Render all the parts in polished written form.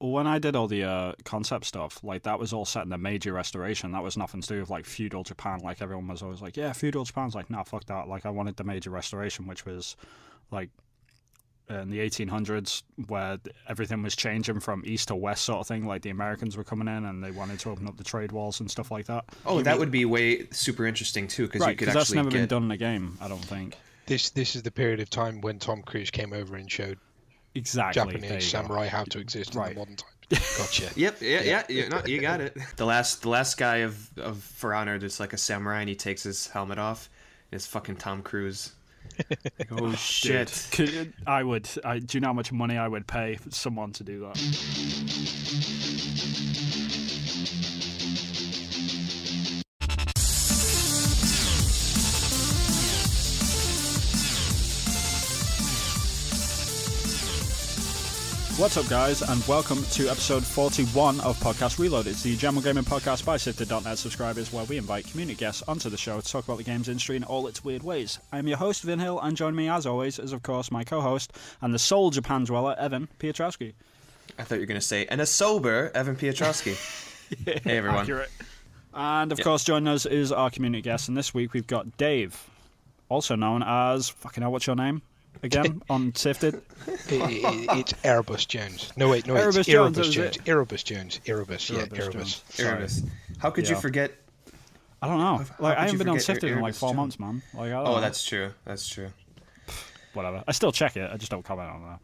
when I did all the concept stuff, like that was all set in the Meiji Restoration. That was nothing to do with like feudal Japan. Like everyone was always like, yeah, feudal Japan's like, nah, fuck that. Like I wanted the Meiji Restoration, which was like in the 1800s, where everything was changing from east to west, sort of thing. Like the Americans were coming in and they wanted to open up the trade walls and stuff like that. Oh, that would be way super interesting too, because you could actually that's never been done in a game, I don't think. This is the period of time when Tom Cruise came over and showed Japanese samurai how to exist in the modern times. Gotcha. Yep. Yeah. You got it. The last guy of For Honor that's like a samurai, and he takes his helmet off. It's fucking Tom Cruise. Oh shit! Do you know how much money I would pay for someone to do that? What's up, guys, and welcome to episode 41 of Podcast Reload. It's the general gaming podcast by SIFTD.net subscribers, where we invite community guests onto the show to talk about the games industry in all its weird ways. I'm your host, Vin Hill, and joining me, as always, is, of course, my co-host and the sole Japan dweller, Evan Piotrowski. I thought you were going to say, and a sober Evan Piotrowski. Yeah, hey, everyone. Accurate. And, of course, joining us is our community guest, and this week we've got Dave, also known as... Fucking hell, what's your name? Again, on SIFTD? It's Erebus Jones. No, it's Erebus Jones. Erebus Jones. Erebus. How could you forget? I don't know. Like, I haven't been on SIFTD in like 4 months, man. Like, I don't know. That's true. That's true. Whatever. I still check it. I just don't comment on that.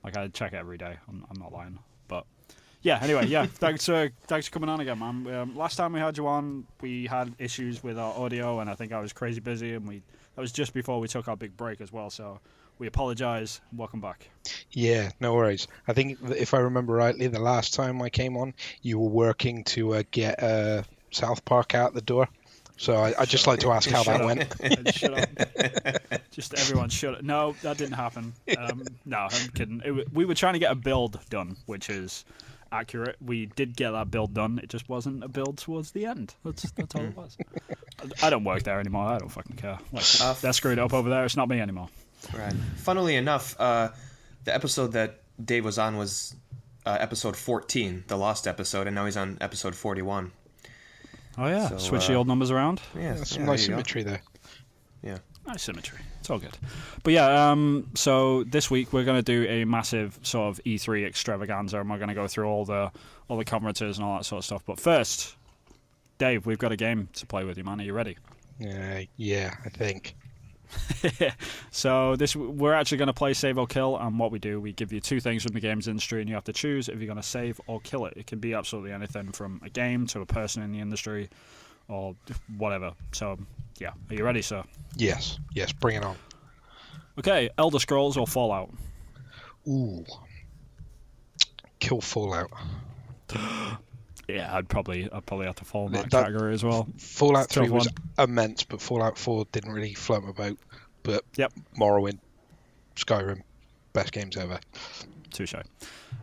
Like, I check it every day. I'm not lying. But yeah. Anyway, yeah. Thanks for coming on again, man. Last time we had you on, we had issues with our audio, and I think I was crazy busy, and that was just before we took our big break as well. So we apologise. Welcome back. Yeah, no worries. I think if I remember rightly, the last time I came on, you were working to get South Park out the door. So I'd just like to ask how that went. Shut up. Just everyone shut up. No, that didn't happen. No, I'm kidding. We were trying to get a build done, which is accurate. We did get that build done. It just wasn't a build towards the end. That's all it was. I don't work there anymore. I don't fucking care. Like, they're screwed up over there. It's not me anymore. Right. Funnily enough, the episode that Dave was on was episode 14, the lost episode, and now he's on episode 41. Oh yeah, so, switch the old numbers around. Yeah, that's some nice symmetry there. Yeah, nice symmetry. It's all good. But yeah, so this week we're going to do a massive sort of E3 extravaganza, and we're going to go through all the conferences and all that sort of stuff. But first, Dave, we've got a game to play with you, man. Are you ready? Yeah, I think. So we're actually going to play Save or Kill, and what we do, we give you two things from the game's industry, and you have to choose if you're going to save or kill it. It can be absolutely anything from a game to a person in the industry or whatever. So, yeah. Are you ready, sir? Yes, bring it on. Okay, Elder Scrolls or Fallout? Ooh. Kill Fallout. Yeah, I'd probably have to fall in that category as well. Fallout 3 was immense, but Fallout 4 didn't really float my boat. But Morrowind, Skyrim, best games ever. Touche.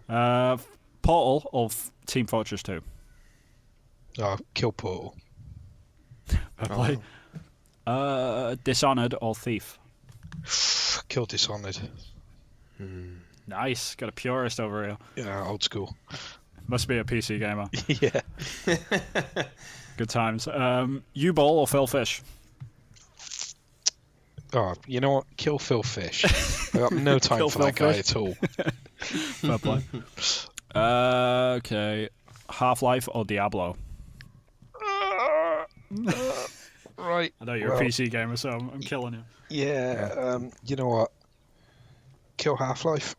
Portal or Team Fortress 2? Kill Portal. Play. Dishonored or Thief? Kill Dishonored. Nice, got a purist over here. Yeah, old school. Must be a PC gamer. Yeah. Good times. U-Ball or Phil Fish? Oh, you know what? Kill Phil Fish. I got no time for that guy at all. Fair play. Okay. Half-Life or Diablo? Right. I know you're a PC gamer, so I'm killing you. Yeah. You know what? Kill Half-Life.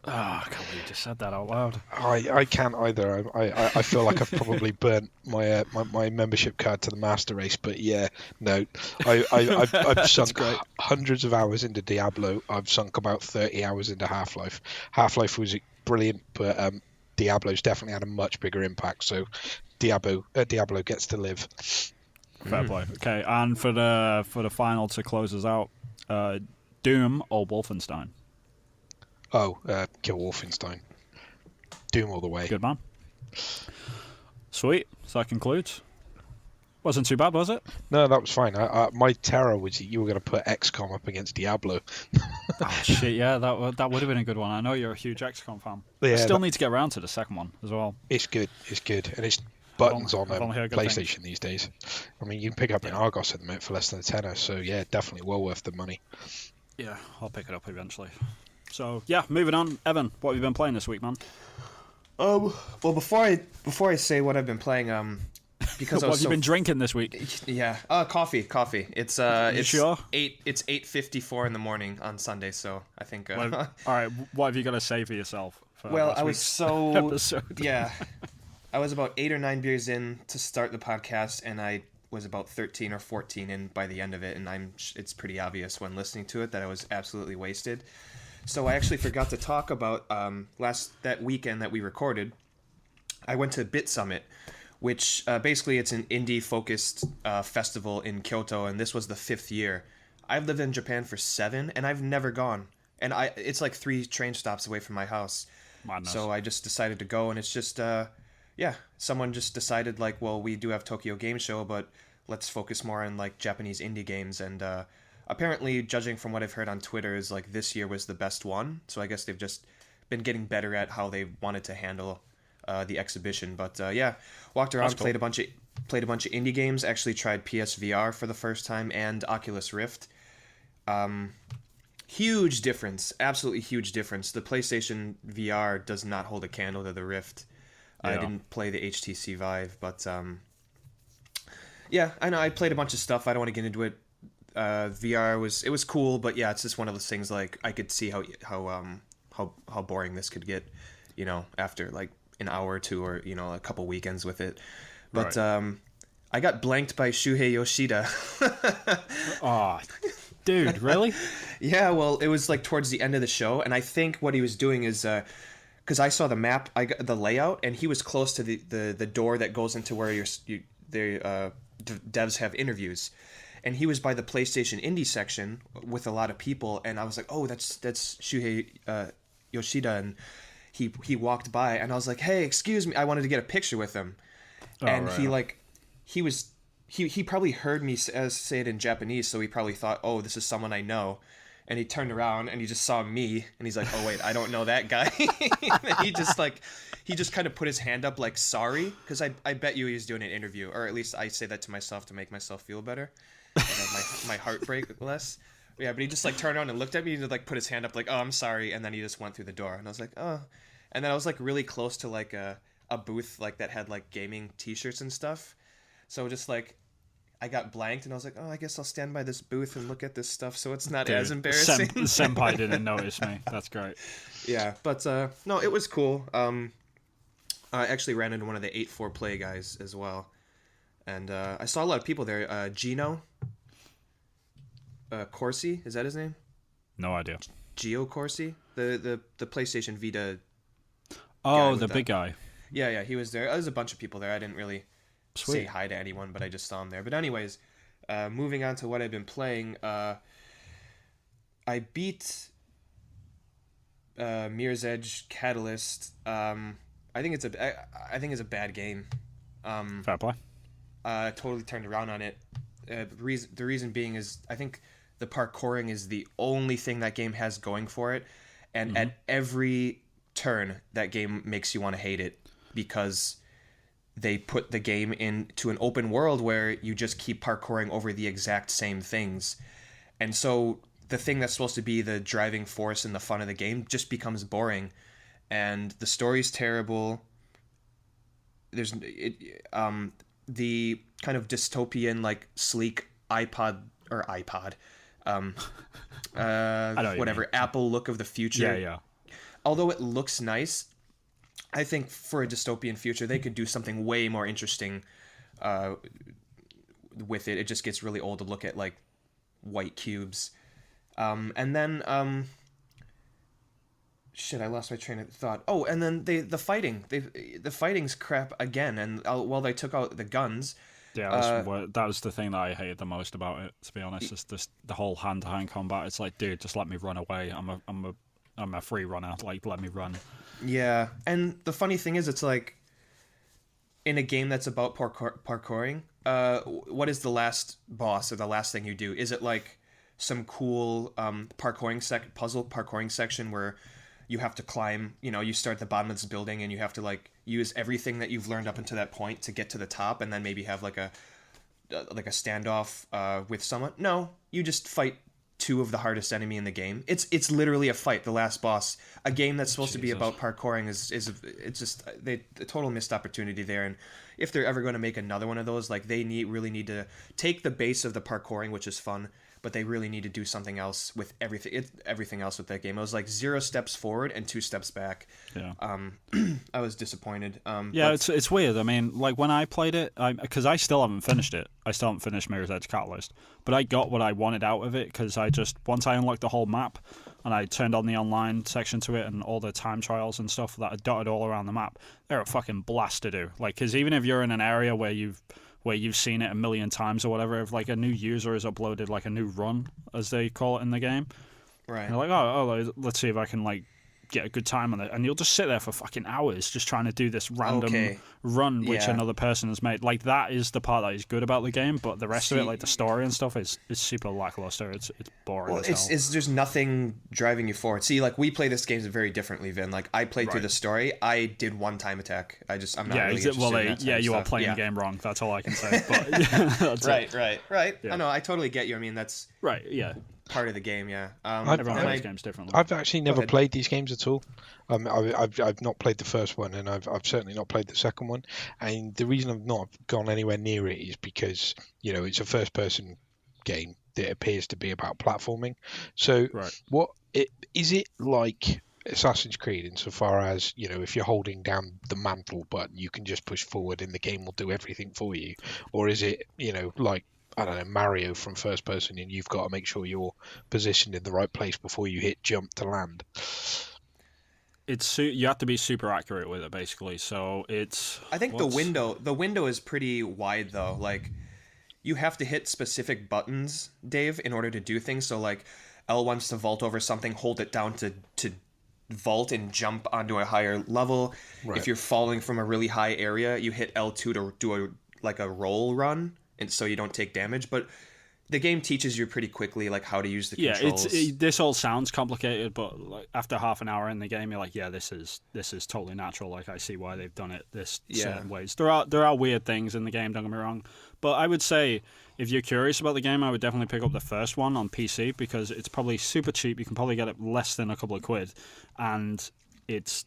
Oh, I can't believe you just said that out loud. I can't either. I feel like I've probably burnt my membership card to the master race, but yeah, no. I've sunk hundreds of hours into Diablo. I've sunk about 30 hours into Half-Life. Half-Life was brilliant, but Diablo's definitely had a much bigger impact. So Diablo gets to live. Fair play. Okay, and for the final to close us out, Doom or Wolfenstein? Kill Wolfenstein. Doom all the way. Good man. Sweet. So that concludes. Wasn't too bad, was it? No, that was fine. My terror was that you were going to put XCOM up against Diablo. Oh, shit, yeah, that would have been a good one. I know you're a huge XCOM fan. Yeah, I still need to get around to the second one as well. it's good. It's good, and it's I've only, buttons on I've only heard good PlayStation things. these days. I mean, you can pick up an Yeah. Argos at the minute for less than a tenner. So yeah, definitely well worth the money. Yeah, I'll pick it up eventually. So yeah, moving on. Evan, what have you been playing this week, man? Well, before I say what I've been playing, because I What was have you been drinking this week? yeah, coffee. It's it's sure? 8:54 in the morning on Sunday, so I think All right, what have you got to say for yourself? For well, last I was week's so episode? yeah, I was about 8 or 9 beers in to start the podcast, and I was about 13 or 14 in by the end of it, and it's pretty obvious when listening to it that I was absolutely wasted. So I actually forgot to talk about that weekend that we recorded. I went to Bit Summit, which basically it's an indie-focused festival in Kyoto, and this was the 5th year. I've lived in Japan for 7, and I've never gone. And it's like 3 train stops away from my house. Madness. So I just decided to go, and it's just, someone just decided, like, well, we do have Tokyo Game Show, but let's focus more on, like, Japanese indie games. And apparently, judging from what I've heard on Twitter, is, like, this year was the best one. So I guess they've just been getting better at how they wanted to handle the exhibition. But walked around, Cool. played a bunch of indie games. Actually tried PSVR for the first time and Oculus Rift. Huge difference, absolutely huge difference. The PlayStation VR does not hold a candle to the Rift. I Yeah. didn't play the HTC Vive, but I know I played a bunch of stuff. I don't want to get into it. VR was cool, but yeah, it's just one of those things. Like I could see how boring this could get, after like an hour or two, or a couple weekends with it. But Right. I got blanked by Shuhei Yoshida. Oh, dude, really? Yeah, well, it was like towards the end of the show, and I think what he was doing is because I saw the map, I got the layout, and he was close to the door that goes into where the devs have interviews, and he was by the PlayStation Indie section with a lot of people, and I was like, oh, that's Shuhei Yoshida, and he walked by, and I was like, hey, excuse me, I wanted to get a picture with him, and right. he probably heard me say it in Japanese, so he probably thought, oh, this is someone I know. And he turned around and he just saw me, and he's like, oh, wait, I don't know that guy. And he just kind of put his hand up like, sorry, because I bet you he's doing an interview, or at least I say that to myself to make myself feel better, my heart break less. Yeah, but he just like turned around and looked at me and like put his hand up like, oh, I'm sorry, and then he just went through the door, and I was like, oh. And then I was like really close to like a booth like that had like gaming t-shirts and stuff. So just like I got blanked, and I was like, oh, I guess I'll stand by this booth and look at this stuff, so it's not as embarrassing. Senpai didn't notice me. That's great. Yeah, but no, it was cool. I actually ran into one of the 8-4 play guys as well, and I saw a lot of people there. Gino Corsi, is that his name? No idea. Gio Corsi, the PlayStation Vita. Oh, the big guy. Yeah, he was there. There's a bunch of people there. I didn't really Sweet. say hi to anyone, but I just saw him there. But anyways, moving on to what I've been playing, I beat Mirror's Edge Catalyst. I think it's a bad game. Fair play. Totally turned around on it. The reason being is I think the parkouring is the only thing that game has going for it, and at every turn that game makes you want to hate it, because they put the game into an open world where you just keep parkouring over the exact same things. And so the thing that's supposed to be the driving force and the fun of the game just becomes boring. And the story's terrible. There's the kind of dystopian, like sleek iPod, whatever, Apple look of the future. Yeah. Although it looks nice, I think for a dystopian future, they could do something way more interesting with it. It just gets really old to look at, like, white cubes. And then, I lost my train of thought. Oh, and then the fighting's crap again. And while they took out the guns... Yeah, that was the thing that I hated the most about it, to be honest. Is just the whole hand-to-hand combat. It's like, dude, just let me run away. I'm a free runner. Like, let me run. Yeah, and the funny thing is, it's like, in a game that's about parkouring, what is the last boss or the last thing you do? Is it like some cool puzzle parkouring section where you have to climb. You start at the bottom of this building and you have to like use everything that you've learned up until that point to get to the top, and then maybe have like a standoff with someone. No, you just fight two of the hardest enemy in the game. It's literally a fight. The last boss, a game that's supposed to be about parkouring, it's just a total missed opportunity there. And if they're ever going to make another one of those, like they really need to take the base of the parkouring, which is fun, but they really need to do something else with everything else with that game. It was like 0 steps forward and 2 steps back. Yeah. I was disappointed. It's weird. I mean, like when I played it, because I still haven't finished it. I still haven't finished Mirror's Edge Catalyst, but I got what I wanted out of it because once I unlocked the whole map and I turned on the online section to it and all the time trials and stuff that are dotted all around the map, they're a fucking blast to do. Like, because even if you're in an area where you've seen it a million times or whatever, if like a new user has uploaded like a new run, as they call it in the game, right? You're like, oh, let's see if I can like get a good time on it, and you'll just sit there for fucking hours just trying to do this random run which another person has made. Like, that is the part that is good about the game, but the rest of it, like the story and stuff, is super lackluster. It's boring. Well, there's nothing driving you forward. See, like we play this game very differently, Vin. Like I played through the story. I did one time attack. I'm not really interested in that you are playing the game wrong. That's all I can say. But right. Yeah. I know. I totally get you. I mean, that's right. Yeah. Part of the game, yeah. Everyone plays games differently. I've actually never played these games at all. I've not played the first one, and I've certainly not played the second one. And the reason I've not gone anywhere near it is because it's a first-person game that appears to be about platforming. So, is it like Assassin's Creed insofar as if you're holding down the mantle button, you can just push forward and the game will do everything for you, or is it like I don't know, Mario from first person, and you've got to make sure you're positioned in the right place before you hit jump to land? You have to be super accurate with it, basically. So I think the window is pretty wide though. Like you have to hit specific buttons, Dave, in order to do things. So like L wants to vault over something, hold it down to vault and jump onto a higher level. Right. If you're falling from a really high area, you hit L2 to do a roll run, and so you don't take damage. But the game teaches you pretty quickly like how to use the controls. This all sounds complicated, but like after half an hour in the game, you're like, yeah, this is totally natural. Like I see why they've done it certain ways. There are weird things in the game, don't get me wrong, but I would say if you're curious about the game, I would definitely pick up the first one on PC because it's probably super cheap. You can probably get it less than a couple of quid, and it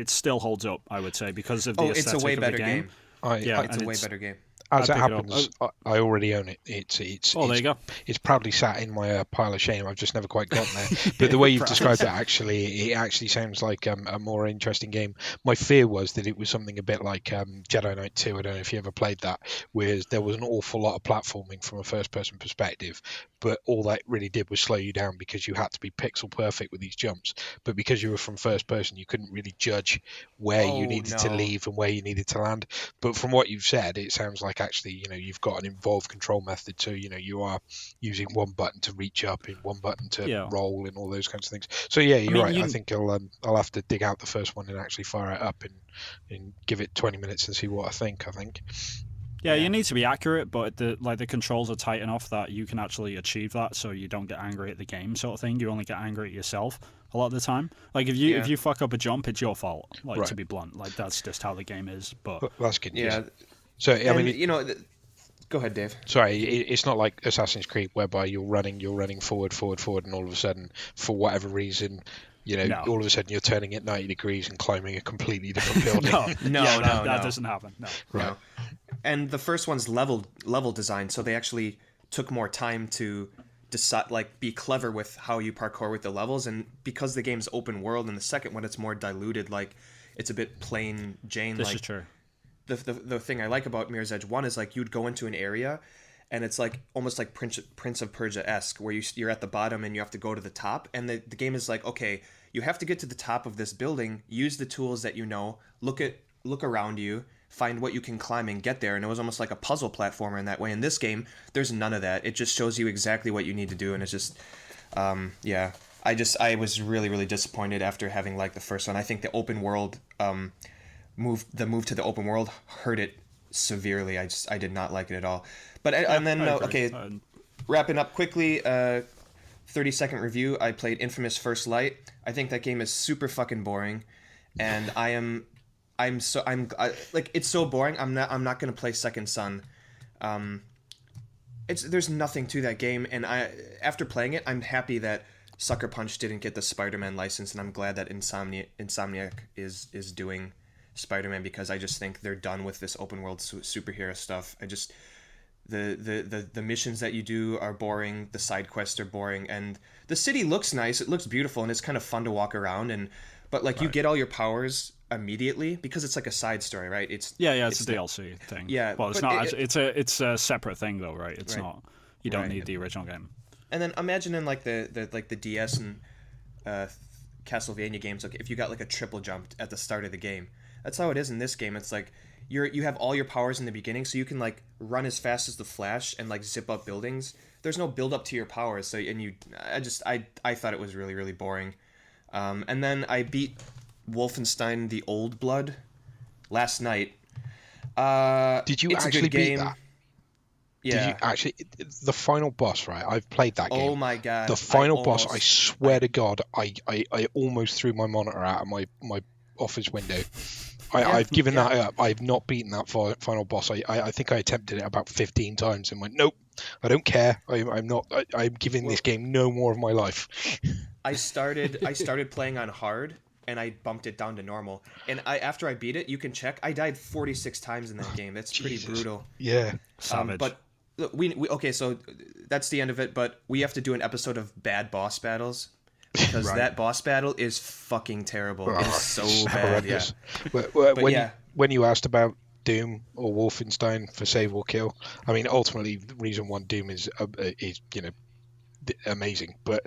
still holds up, I would say, because of the aesthetic it's a way of better the game. It's a way better game. As it happens, I already own it. There you go. It's proudly sat in my pile of shame. I've just never quite gotten there. But the way you've described it, it actually sounds like a more interesting game. My fear was that it was something a bit like Jedi Knight 2. I don't know if you ever played that, where there was an awful lot of platforming from a first-person perspective, but all that really did was slow you down because you had to be pixel perfect with these jumps. But because you were from first person, you couldn't really judge where you needed to leave and where you needed to land. But from what you've said, it sounds like actually, you've got an involved control method. So, you are using one button to reach up and one button to roll and all those kinds of things. So, yeah, you're right. I think I'll have to dig out the first one and actually fire it up and give it 20 minutes and see what I think. Yeah, you need to be accurate, but the controls are tight enough that you can actually achieve that, so you don't get angry at the game, sort of thing. You only get angry at yourself a lot of the time. Like if you fuck up a jump, it's your fault. Like to be blunt, like that's just how the game is. But that's good news. Yeah. So I mean, go ahead, Dave. Sorry, it's not like Assassin's Creed whereby you're running forward, and all of a sudden, for whatever reason, all of a sudden you're turning it 90 degrees and climbing a completely different building. No, that doesn't happen. No. Right. No. And the first one's level design, so they actually took more time to decide, like, be clever with how you parkour with the levels. And because the game's open world, in the second one it's more diluted, like it's a bit plain Jane. This is true. The thing I like about Mirror's Edge 1 is like you'd go into an area and it's like almost like Prince of Persia-esque, where you're at the bottom and you have to go to the top, and the game is like, okay, you have to get to the top of this building, use the tools that look around you, find what you can climb and get there. And it was almost like a puzzle platformer in that way. In this game, there's none of that. It just shows you exactly what you need to do, and it's just I was really, really disappointed after having liked the first one. I think the open world move to the open world hurt it severely. I did not like it at all. But wrapping up quickly, 30-second review. I played Infamous First Light. I think that game is super fucking boring, and it's so boring. I'm not gonna play Second Son. There's nothing to that game, and after playing it, I'm happy that Sucker Punch didn't get the Spider-Man license, and I'm glad that Insomniac is doing Spider-Man, because I just think they're done with this open world superhero stuff. The missions that you do are boring, the side quests are boring, and the city looks nice, it looks beautiful, and it's kind of fun to walk around, but like, you get all your powers immediately because it's like a side story, right? It's a DLC thing. Yeah, well, it's not. It's a separate thing though, right? It's not. You don't need the original game. And then imagine in like the DS and Castlevania games, like if you got like a triple jump at the start of the game, that's how it is in this game. It's like you have all your powers in the beginning, so you can like run as fast as the Flash and like zip up buildings. There's no build up to your powers, I thought it was really, really boring. And then I beat Wolfenstein: The Old Blood last night. Did you actually beat that? Yeah. Did you actually? The final boss, right? I've played that game. Oh my god! The final boss. I swear to God, I almost threw my monitor out of my office window. I've given that up. I've not beaten that final boss. I think I attempted it about 15 times and went, nope, I don't care. I'm not. I'm giving this game no more of my life. I started playing on hard, and I bumped it down to normal. And after I beat it, you can check, I died 46 times in that game. That's pretty brutal. Yeah. Savage. But we okay, so that's the end of it. But we have to do an episode of bad boss battles, because that boss battle is fucking terrible. It's so bad. Yeah. When you asked about Doom or Wolfenstein for save or kill, I mean, ultimately, reason one, Doom is amazing, but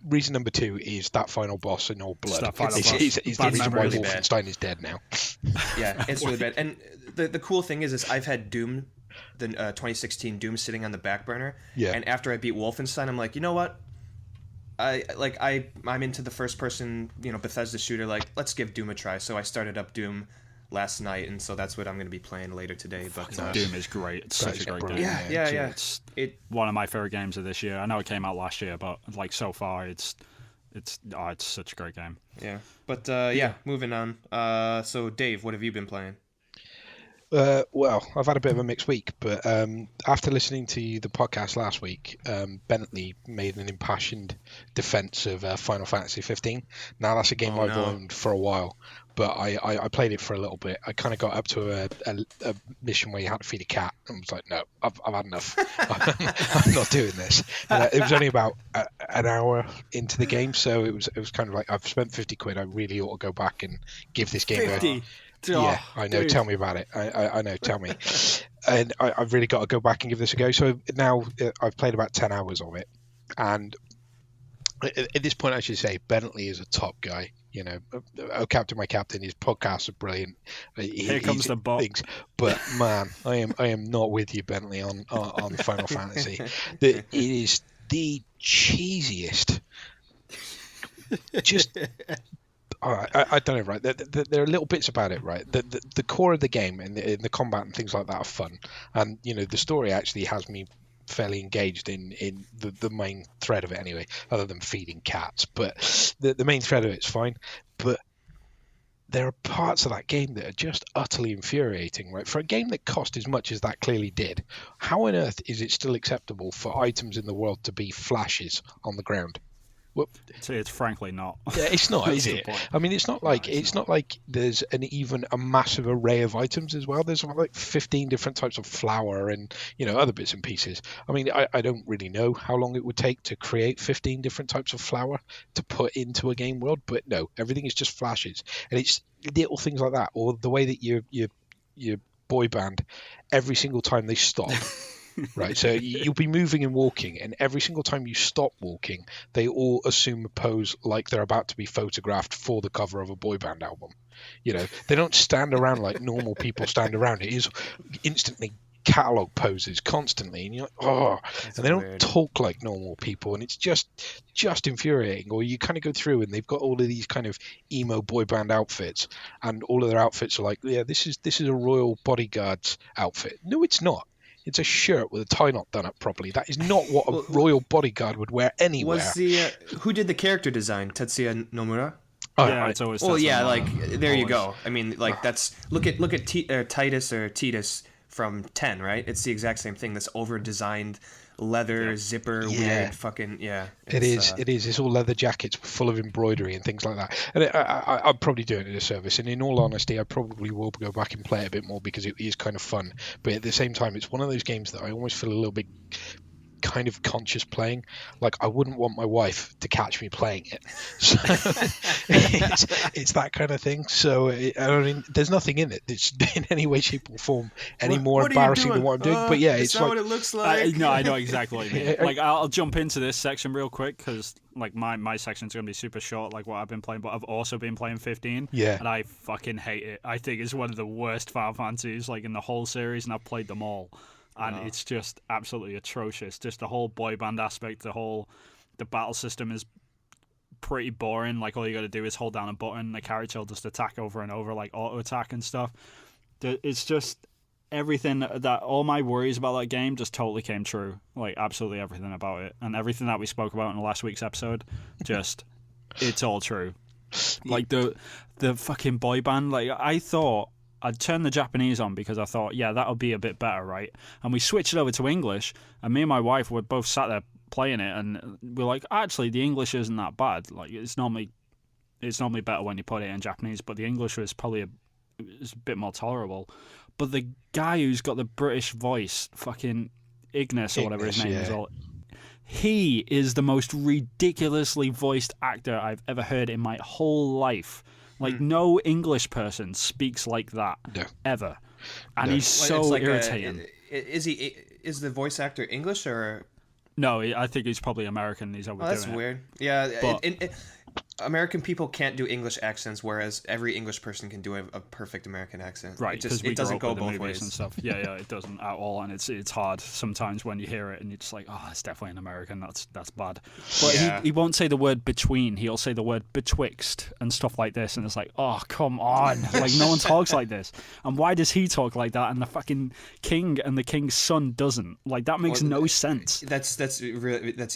reason number two is that final boss in Old Blood. It's the reason why Wolfenstein is dead now. Yeah, it's really bad. And the cool thing is I've had Doom, the 2016 Doom, sitting on the back burner. Yeah. And after I beat Wolfenstein, I'm like, you know what? I'm into the first person, Bethesda shooter. Like, let's give Doom a try. So I started up Doom last night, and so that's what I'm going to be playing later today. But Doom is great. It's such a great game. Yeah. It's one of my favorite games of this year. I know it came out last year, but like so far, it's such a great game. Yeah. But moving on. So Dave, what have you been playing? Well, I've had a bit of a mixed week, but after listening to the podcast last week, Bentley made an impassioned defense of Final Fantasy 15. Now, that's a game I've owned for a while, but I played it for a little bit. I kind of got up to a mission where you had to feed a cat, and was like, no, I've had enough. I'm not doing this. It was only about an hour into the game, so it was kind of like, I've spent 50 quid. I really ought to go back and give this game 50. Yeah, I know. Dude. Tell me about it. I know. Tell me. And I've really got to go back and give this a go. So now I've played about 10 hours of it, and at this point, I should say Bentley is a top guy. Oh, Captain, my captain. His podcasts are brilliant. Here comes the bot. But man, I am not with you, Bentley, on Final Fantasy. It is the cheesiest. Just. I don't know, right? There are little bits about it, right? The core of the game and the combat and things like that are fun, and the story actually has me fairly engaged in the main thread of it anyway, other than feeding cats. But the main thread of it's fine. But there are parts of that game that are just utterly infuriating, right? For a game that cost as much as that clearly did, how on earth is it still acceptable for items in the world to be flashes on the ground? Well, it's frankly not. Yeah, it's not, is it? I mean, it's not like there's even a massive array of items as well. There's like 15 different types of flour and other bits and pieces. I mean, I don't really know how long it would take to create 15 different types of flour to put into a game world, but no, everything is just flashes, and it's little things like that, or the way that your boy band, every single time they stop. Right, so you'll be moving and walking, and every single time you stop walking, they all assume a pose like they're about to be photographed for the cover of a boy band album. They don't stand around like normal people stand around. It is instantly catalog poses constantly, and you're like, oh, and they don't talk like normal people, and it's just infuriating. Or you kind of go through, and they've got all of these kind of emo boy band outfits, and all of their outfits are like, yeah, this is a royal bodyguard's outfit. No, it's not. It's a shirt with a tie knot done up properly. That is not what a royal bodyguard would wear anywhere. Was the who did the character design? Tetsuya Nomura. It's always. Well, yeah, like there you Always. go. I mean, like that's look at Titus or Titus from 10, right? It's the exact same thing. This over designed leather zipper, weird fucking It is. It's all leather jackets full of embroidery and things like that. And I'm probably doing it a service. And in all honesty, I probably will go back and play it a bit more because it is kind of fun. But at the same time, it's one of those games that I almost feel a little bit kind of conscious playing. Like I wouldn't want my wife to catch me playing it. So it's that kind of thing. So I mean, there's nothing in it that's in any way, shape, or form any more embarrassing than what I'm doing. But yeah, it's not like what it looks like. No, I know exactly what you mean. Like I'll jump into this section real quick because like my section's gonna be super short, like what I've been playing. But I've also been playing 15. Yeah. And I fucking hate it. I think it's one of the worst Final Fantasies like in the whole series, and I've played them all. And it's just absolutely atrocious. Just the whole boy band aspect, the battle system is pretty boring. Like all you got to do is hold down a button, the character will just attack over and over, like auto attack and stuff. It's just everything that all my worries about that game just totally came true. Like absolutely everything about it, and everything that we spoke about in the last week's episode, just it's all true. Like the fucking boy band. Like I thought I'd turn the Japanese on because I thought, yeah, that'll be a bit better, right? And we switched it over to English, and me and my wife were both sat there playing it, and we're like, actually, the English isn't that bad. Like it's normally better when you put it in Japanese, but the English was probably a bit more tolerable. But the guy who's got the British voice, fucking Ignis or whatever his name is, he is the most ridiculously voiced actor I've ever heard in my whole life. Like, no English person speaks like that, ever. And he's so like irritating. Is the voice actor English or... No, I think he's probably American. He's overdoing that's it. weird. Yeah, But, American people can't do English accents, whereas every English person can do a perfect American accent. right, because it doesn't go both movies ways. and stuff. Yeah, it doesn't at all, and it's hard sometimes when you hear it and you're just like, oh, it's definitely an American. That's bad. But he won't say the word between. He'll say the word betwixt and stuff like this, and it's like, oh, come on, like no one talks like this. And why does he talk like that? And the fucking king and the king's son doesn't. Like that makes no sense. That's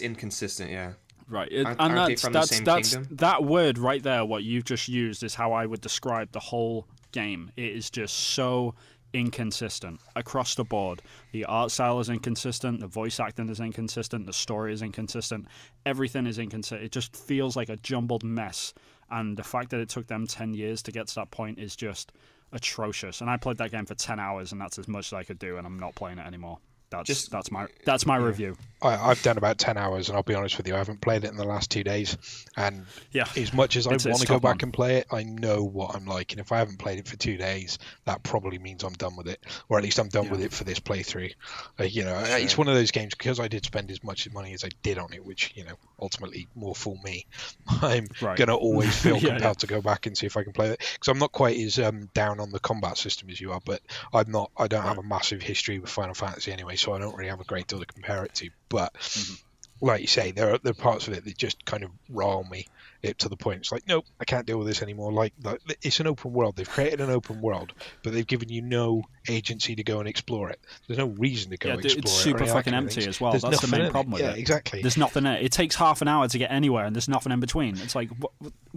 inconsistent. Yeah. Right, Aren't they from the same kingdom? That word right there, what you've just used, is how I would describe the whole game. It is just so inconsistent across the board. The art style is inconsistent, the voice acting is inconsistent, the story is inconsistent, everything is inconsistent. It just feels like a jumbled mess, and the fact that it took them 10 years to get to that point is just atrocious. And I played that game for 10 hours, and that's as much as I could do, and I'm not playing it anymore. That's my review. I've done about 10 hours, and I'll be honest with you, I haven't played it in the last 2 days. And as much as I want to go back and play it, I know what I'm like. And if I haven't played it for 2 days, that probably means I'm done with it, or at least I'm done with it for this playthrough. It's one of those games, because I did spend as much money as I did on it, which ultimately more fool me. I'm gonna always feel compelled to go back and see if I can play it, because I'm not quite as down on the combat system as you are, but I don't have a massive history with Final Fantasy anyway, so I don't really have a great deal to compare it to. But like you say, there are parts of it that just kind of rile me to the point it's like, nope, I can't deal with this anymore. Like it's an open world. They've created an open world, but they've given you no agency to go and explore it. There's no reason to go and explore it. It's super fucking empty as well. That's the main problem with it. Yeah, exactly. There's nothing in it. It takes half an hour to get anywhere, and there's nothing in between. It's like,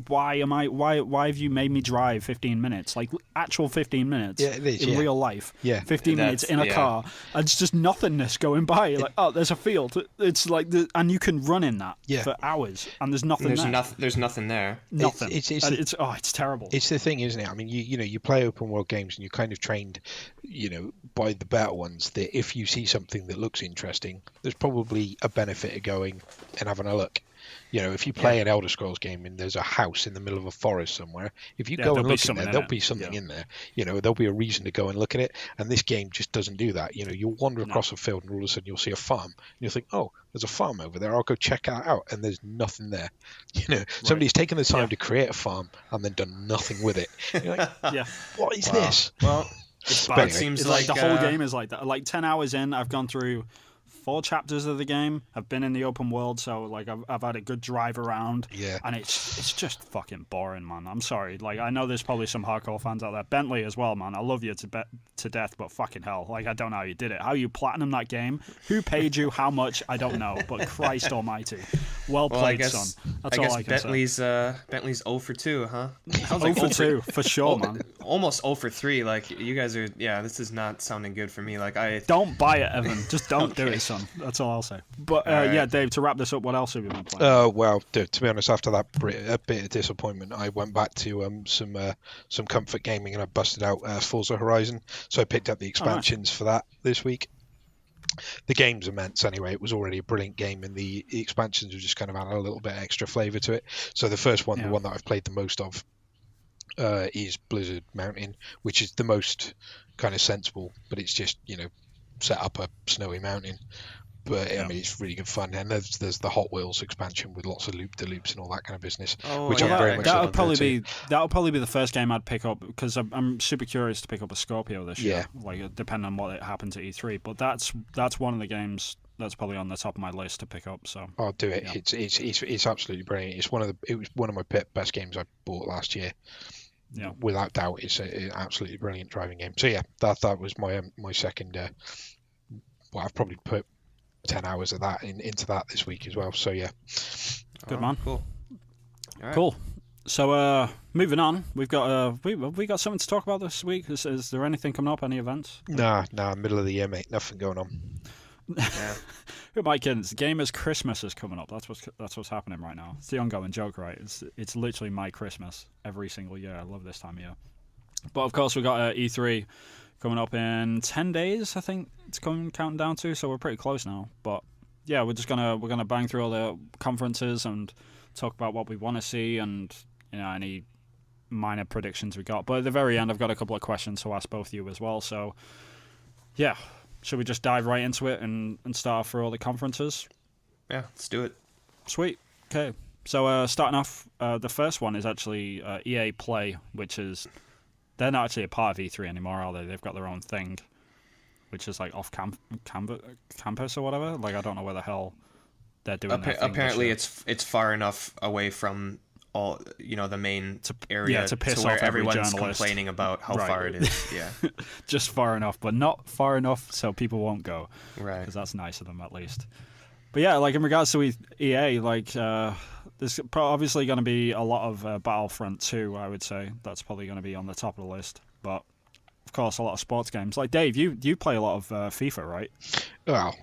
why have you made me drive 15 minutes? Like actual 15 minutes in real life. Yeah. 15 minutes in a car, and it's just nothingness going by. You're like, oh, there's a field. It's like, and you can run in that for hours, and there's nothing there. There's nothing there. Nothing. It's terrible. It's the thing, isn't it? I mean, you play open world games, and you're kind of trained, by the better ones, that if you see something that looks interesting, there's probably a benefit of going and having a look. If you play an Elder Scrolls game and there's a house in the middle of a forest somewhere, if you go and look in there, there'll be something in there. There'll be a reason to go and look at it. And this game just doesn't do that. You'll wander across a field and all of a sudden you'll see a farm. And you'll think, oh, there's a farm over there. I'll go check that out. And there's nothing there. Somebody's taken the time to create a farm and then done nothing with it. You're like, what is this? Well, it seems like the whole game is like that. Like 10 hours in, I've gone through 4 chapters of the game have been in the open world, so like I've had a good drive around. Yeah. And it's just fucking boring, man. I'm sorry. Like, I know there's probably some hardcore fans out there. Bentley as well, man. I love you to death, but fucking hell, like, I don't know how you did it. How you platinum that game? Who paid you? How much? I don't know. But Christ Almighty, well played, son. That's all I can say. Bentley's 0 for 2, huh? 0 for 2 for sure, man. Almost 0 for 3. Like, you guys are. Yeah, this is not sounding good for me. Like, I don't buy it, Evan. Just don't do it, son. That's all I'll say. But right. yeah, Dave. To wrap this up, what else have you been playing? Well, to be honest, after that a bit of disappointment, I went back to some comfort gaming and I busted out Forza Horizon. So I picked up the expansions for that this week. The game's immense anyway. It was already a brilliant game, and the expansions have just kind of added a little bit extra flavour to it. So the first one, the one that I've played the most of, is Blizzard Mountain, which is the most kind of sensible, but it's just, set up a snowy mountain. But I mean, it's really good fun, and there's the Hot Wheels expansion with lots of loop-de-loops and all that kind of business, which I'm very much looking forward to. That'll probably be the first game I'd pick up, because I'm super curious to pick up a Scorpio this year. Like, depending on what happens at E3. But that's one of the games that's probably on the top of my list to pick up. So I'll do it. Yeah. It's absolutely brilliant. It was one of my best games I bought last year. Yeah, without doubt, it's an absolutely brilliant driving game. So yeah, that was my second. I've probably put 10 hours of that into that this week as well. So yeah, good man. Cool. All right. Cool. So moving on, we've got we got something to talk about this week. Is there anything coming up? Any events? Nah, middle of the year, mate. Nothing going on. Yeah. Who am I kidding? Gamers Christmas is coming up. That's what's happening right now. It's the ongoing joke, right? It's literally my Christmas every single year. I love this time of year. But of course, we got E3 coming up in 10 days. I think it's counting down to. So we're pretty close now. But yeah, we're gonna bang through all the conferences and talk about what we want to see and any minor predictions we got. But at the very end, I've got a couple of questions to ask both of you as well. So yeah. Should we just dive right into it and start for all the conferences? Yeah, let's do it. Sweet. Okay. So starting off, the first one is actually EA Play, which is... They're not actually a part of E3 anymore, are they? They've got their own thing, which is like off campus or whatever. Like, I don't know where the hell they're doing their thing. Apparently it's far enough away from all the main area to piss to where off every everyone's journalist. complaining about how far it is. Yeah. Just far enough, but not far enough so people won't go. Right. Because that's nice of them at least. But yeah, like in regards to EA, like there's obviously going to be a lot of Battlefront 2, I would say. That's probably going to be on the top of the list. But of course, a lot of sports games. Like Dave, you play a lot of FIFA, right? Well,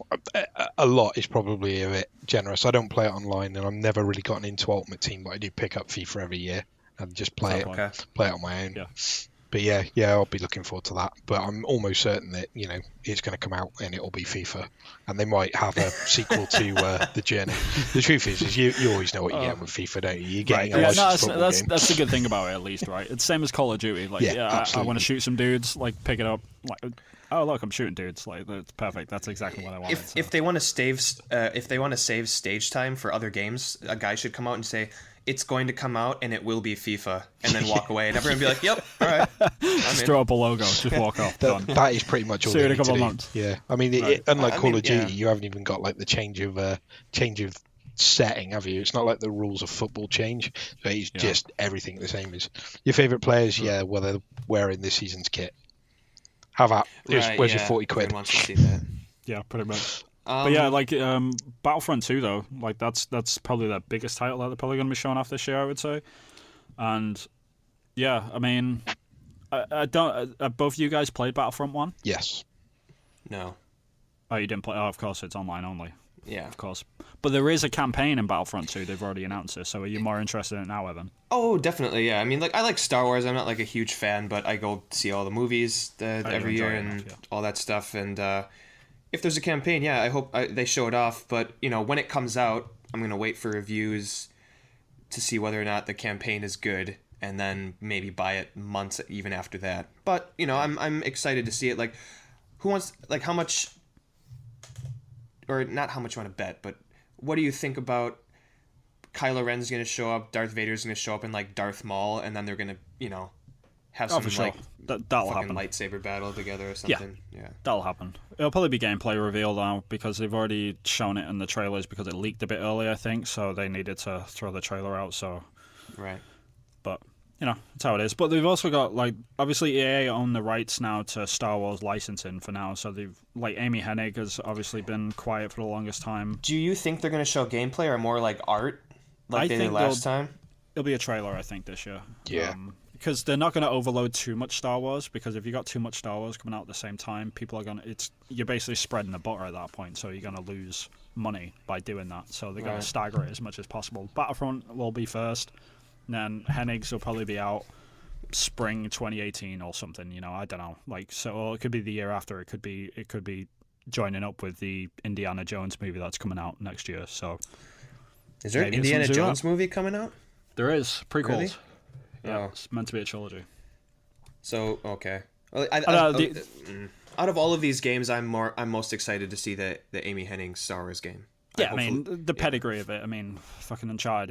a lot is probably a bit generous. I don't play it online, and I've never really gotten into Ultimate Team, but I do pick up FIFA every year and just play it on my own. Yeah. But yeah, I'll be looking forward to that. But I'm almost certain that it's going to come out and it'll be FIFA, and they might have a sequel to The Journey. The truth is you always know what you get with FIFA, don't you? You're getting a licensed football game. That's the good thing about it, at least, right? It's the same as Call of Duty. Like, I want to shoot some dudes. Like, pick it up. Like, oh look, I'm shooting dudes. Like, that's perfect. That's exactly what I wanted. If they want to save stage time for other games, a guy should come out and say, it's going to come out and it will be FIFA, and then walk away, and everyone will be like, yep, all right. Just throw up a logo, just walk off. Done. That is pretty much all. See you in a couple of months. Yeah, I mean, unlike Call of Duty, you haven't even got like the change of setting, have you? It's not like the rules of football change. So it's just everything the same as your favourite players. Yeah, well, they're wearing this season's kit. Have that. Where's your 40 quid? Everyone wants to see that. Yeah, pretty much. But yeah, like Battlefront 2 though, like that's probably the biggest title that they're probably going to be showing off this year, I would say. And yeah, I mean, I don't. Both of you guys played Battlefront 1? Yes. No. Oh, you didn't play? Oh, of course, it's online only. Yeah, of course. But there is a campaign in Battlefront 2. They've already announced it. So are you more interested in it now, Evan? Oh, definitely. Yeah. I mean, like I like Star Wars. I'm not like a huge fan, but I go see all the movies every year and all that stuff. And if there's a campaign, I hope they show it off. But when it comes out, I'm gonna wait for reviews to see whether or not the campaign is good, and then maybe buy it months even after that. But I'm excited to see it. Like, how much, or not how much you want to bet, but what do you think about Kylo Ren's gonna show up, Darth Vader's gonna show up in like Darth Maul, and then they're gonna have Oh, some for sure. like That'll fucking happen. lightsaber battle together or Yeah. something. Yeah. That'll happen. It'll probably be gameplay reveal now because they've already shown it in the trailers because it leaked a bit early, I think. So they needed to throw the trailer out. So, Right. but you know, that's how it is. But they've also got like obviously EA own the rights now to Star Wars licensing for now. So they've like Amy Hennig has obviously been quiet for the longest time. Do you think they're gonna show gameplay or more like art, like I they did think last time? It'll be a trailer, I think, this year. Yeah. Because they're not going to overload too much Star Wars. Because if you got too much Star Wars coming out at the same time, people are gonna. You're basically spreading the butter at that point, so you're gonna lose money by doing that. So they're gonna Right. stagger it as much as possible. Battlefront will be first, and then Hennig's will probably be out spring 2018 or something. You know, I don't know. Like so, or it could be the year after. It could be joining up with the Indiana Jones movie that's coming out next year. So Is there an maybe it's Indiana something to do Jones movie coming out? there is prequels. Really? Yeah, Oh. it's meant to be a trilogy. So okay. Well, out of all of these games, I'm most excited to see the Amy Hennig Star Wars game. Yeah, I mean the pedigree of it. I mean, fucking Uncharted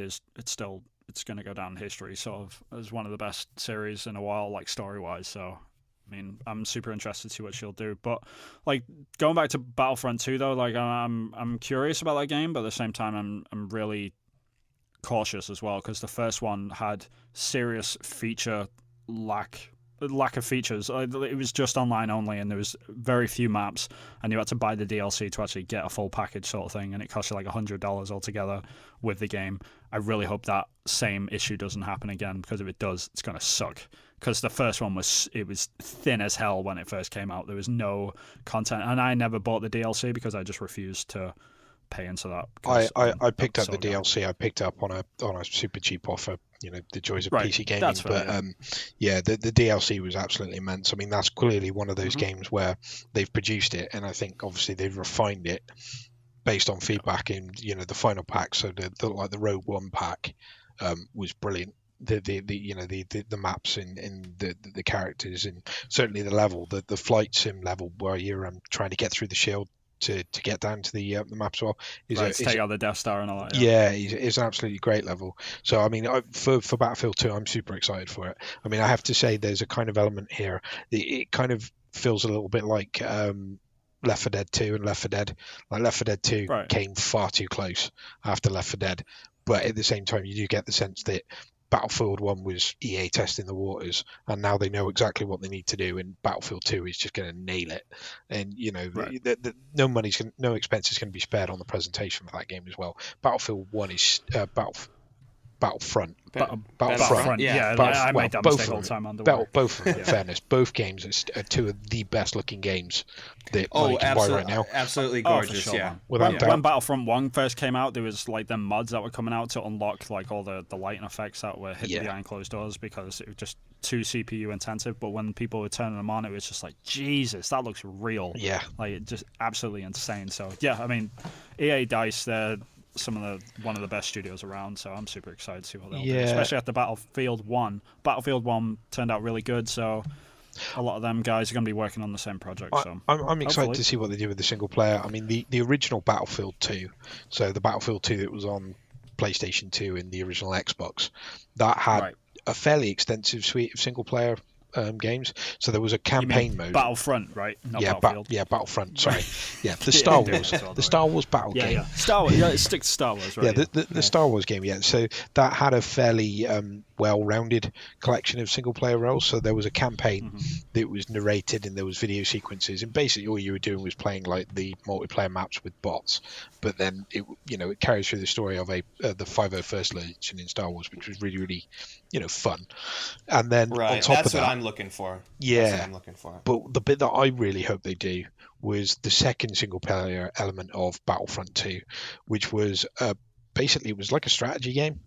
it's going to go down in history sort of as one of the best series in a while, like story wise. So, I mean, I'm super interested to see what she'll do. But like going back to Battlefront 2 though, like I'm curious about that game, but at the same time I'm really cautious as well because the first one had serious feature lack of features. It was just online only, and there was very few maps, and you had to buy the DLC to actually get a full package sort of thing, and it cost you like $100 altogether with the game. I really hope that same issue doesn't happen again, because if it does, it's going to suck. Because the first one was thin as hell when it first came out. There was no content, and I never bought the DLC because I just refused to pay into that. I picked up the DLC. I picked up on a super cheap offer. You know, the joys of PC gaming. That's fair, but the DLC was absolutely immense. I mean, that's clearly one of those games where they've produced it, and I think obviously they've refined it based on feedback in the final pack. So the Rogue One pack was brilliant. The maps and the characters, and certainly the level, the flight sim level where you're trying to get through the shield to get down to the map as well. Take out the Death Star and all that. Yeah, it's an absolutely great level. So I mean, for Battlefield 2, I'm super excited for it. I mean, I have to say there's a kind of element here. It kind of feels a little bit like Left 4 Dead 2 and Left 4 Dead. Like Left 4 Dead 2 came far too close after Left 4 Dead, but at the same time, you do get the sense that Battlefield 1 was EA testing the waters, and now they know exactly what they need to do, and Battlefield 2 is just going to nail it. And no expense is going to be spared on the presentation for that game as well. Battlefield 1 is Battlefront. Battlefront. Yeah, I made that mistake all the time on the way. Both of them, in fairness, both games are two of the best looking games that you can buy right now. Absolutely gorgeous. For sure, yeah. When Battlefront 1 first came out, there was like the mods that were coming out to unlock like all the lighting effects that were hidden behind closed doors because it was just too CPU intensive. But when people were turning them on, it was just like, Jesus, that looks real. Yeah. Like it just absolutely insane. So yeah, I mean, EA DICE, they're one of the best studios around, so I'm super excited to see what they'll do, especially after Battlefield 1. Battlefield 1 turned out really good, so a lot of them guys are going to be working on the same project. So I'm excited to see what they do with the single player. I mean, the original Battlefield 2, so the Battlefield 2 that was on PlayStation 2 and the original Xbox, that had a fairly extensive suite of single player games. So there was a campaign mode. Battlefront, right? Not Battlefield. Battlefront. Sorry. Yeah, the Star Wars. The Star Wars battle game. Yeah, Star Wars. Yeah, stick to Star Wars, right? Yeah, the Star Wars game. Yeah, so that had a fairly well-rounded collection of single-player roles. So there was a campaign that was narrated, and there was video sequences, and basically all you were doing was playing like the multiplayer maps with bots. But then it carries through the story of the 501st Legion in Star Wars, which was really, really fun. And then on top of that, I'm looking for. Yeah, that's what I'm looking for. But the bit that I really hope they do was the second single player element of Battlefront 2, which was basically it was like a strategy game,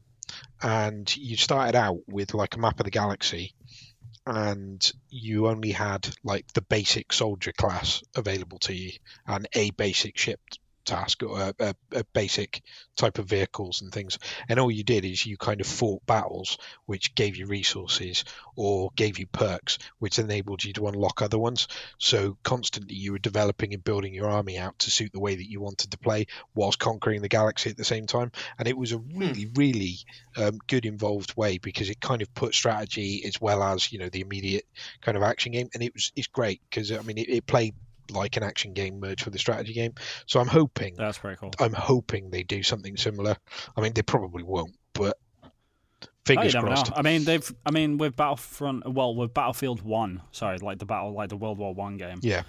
and you started out with like a map of the galaxy, and you only had like the basic soldier class available to you and a basic ship task or a basic type of vehicles and things, and all you did is you kind of fought battles which gave you resources or gave you perks which enabled you to unlock other ones. So constantly you were developing and building your army out to suit the way that you wanted to play whilst conquering the galaxy at the same time. And it was a really good involved way, because it kind of put strategy as well as, you know, the immediate kind of action game, and it's great because I mean it played like an action game merged with a strategy game. So I'm hoping That's pretty cool. they do something similar. I mean, they probably won't, but You fingers never know. crossed. I mean, with with Battlefield 1, sorry, like the World War One game. Yeah.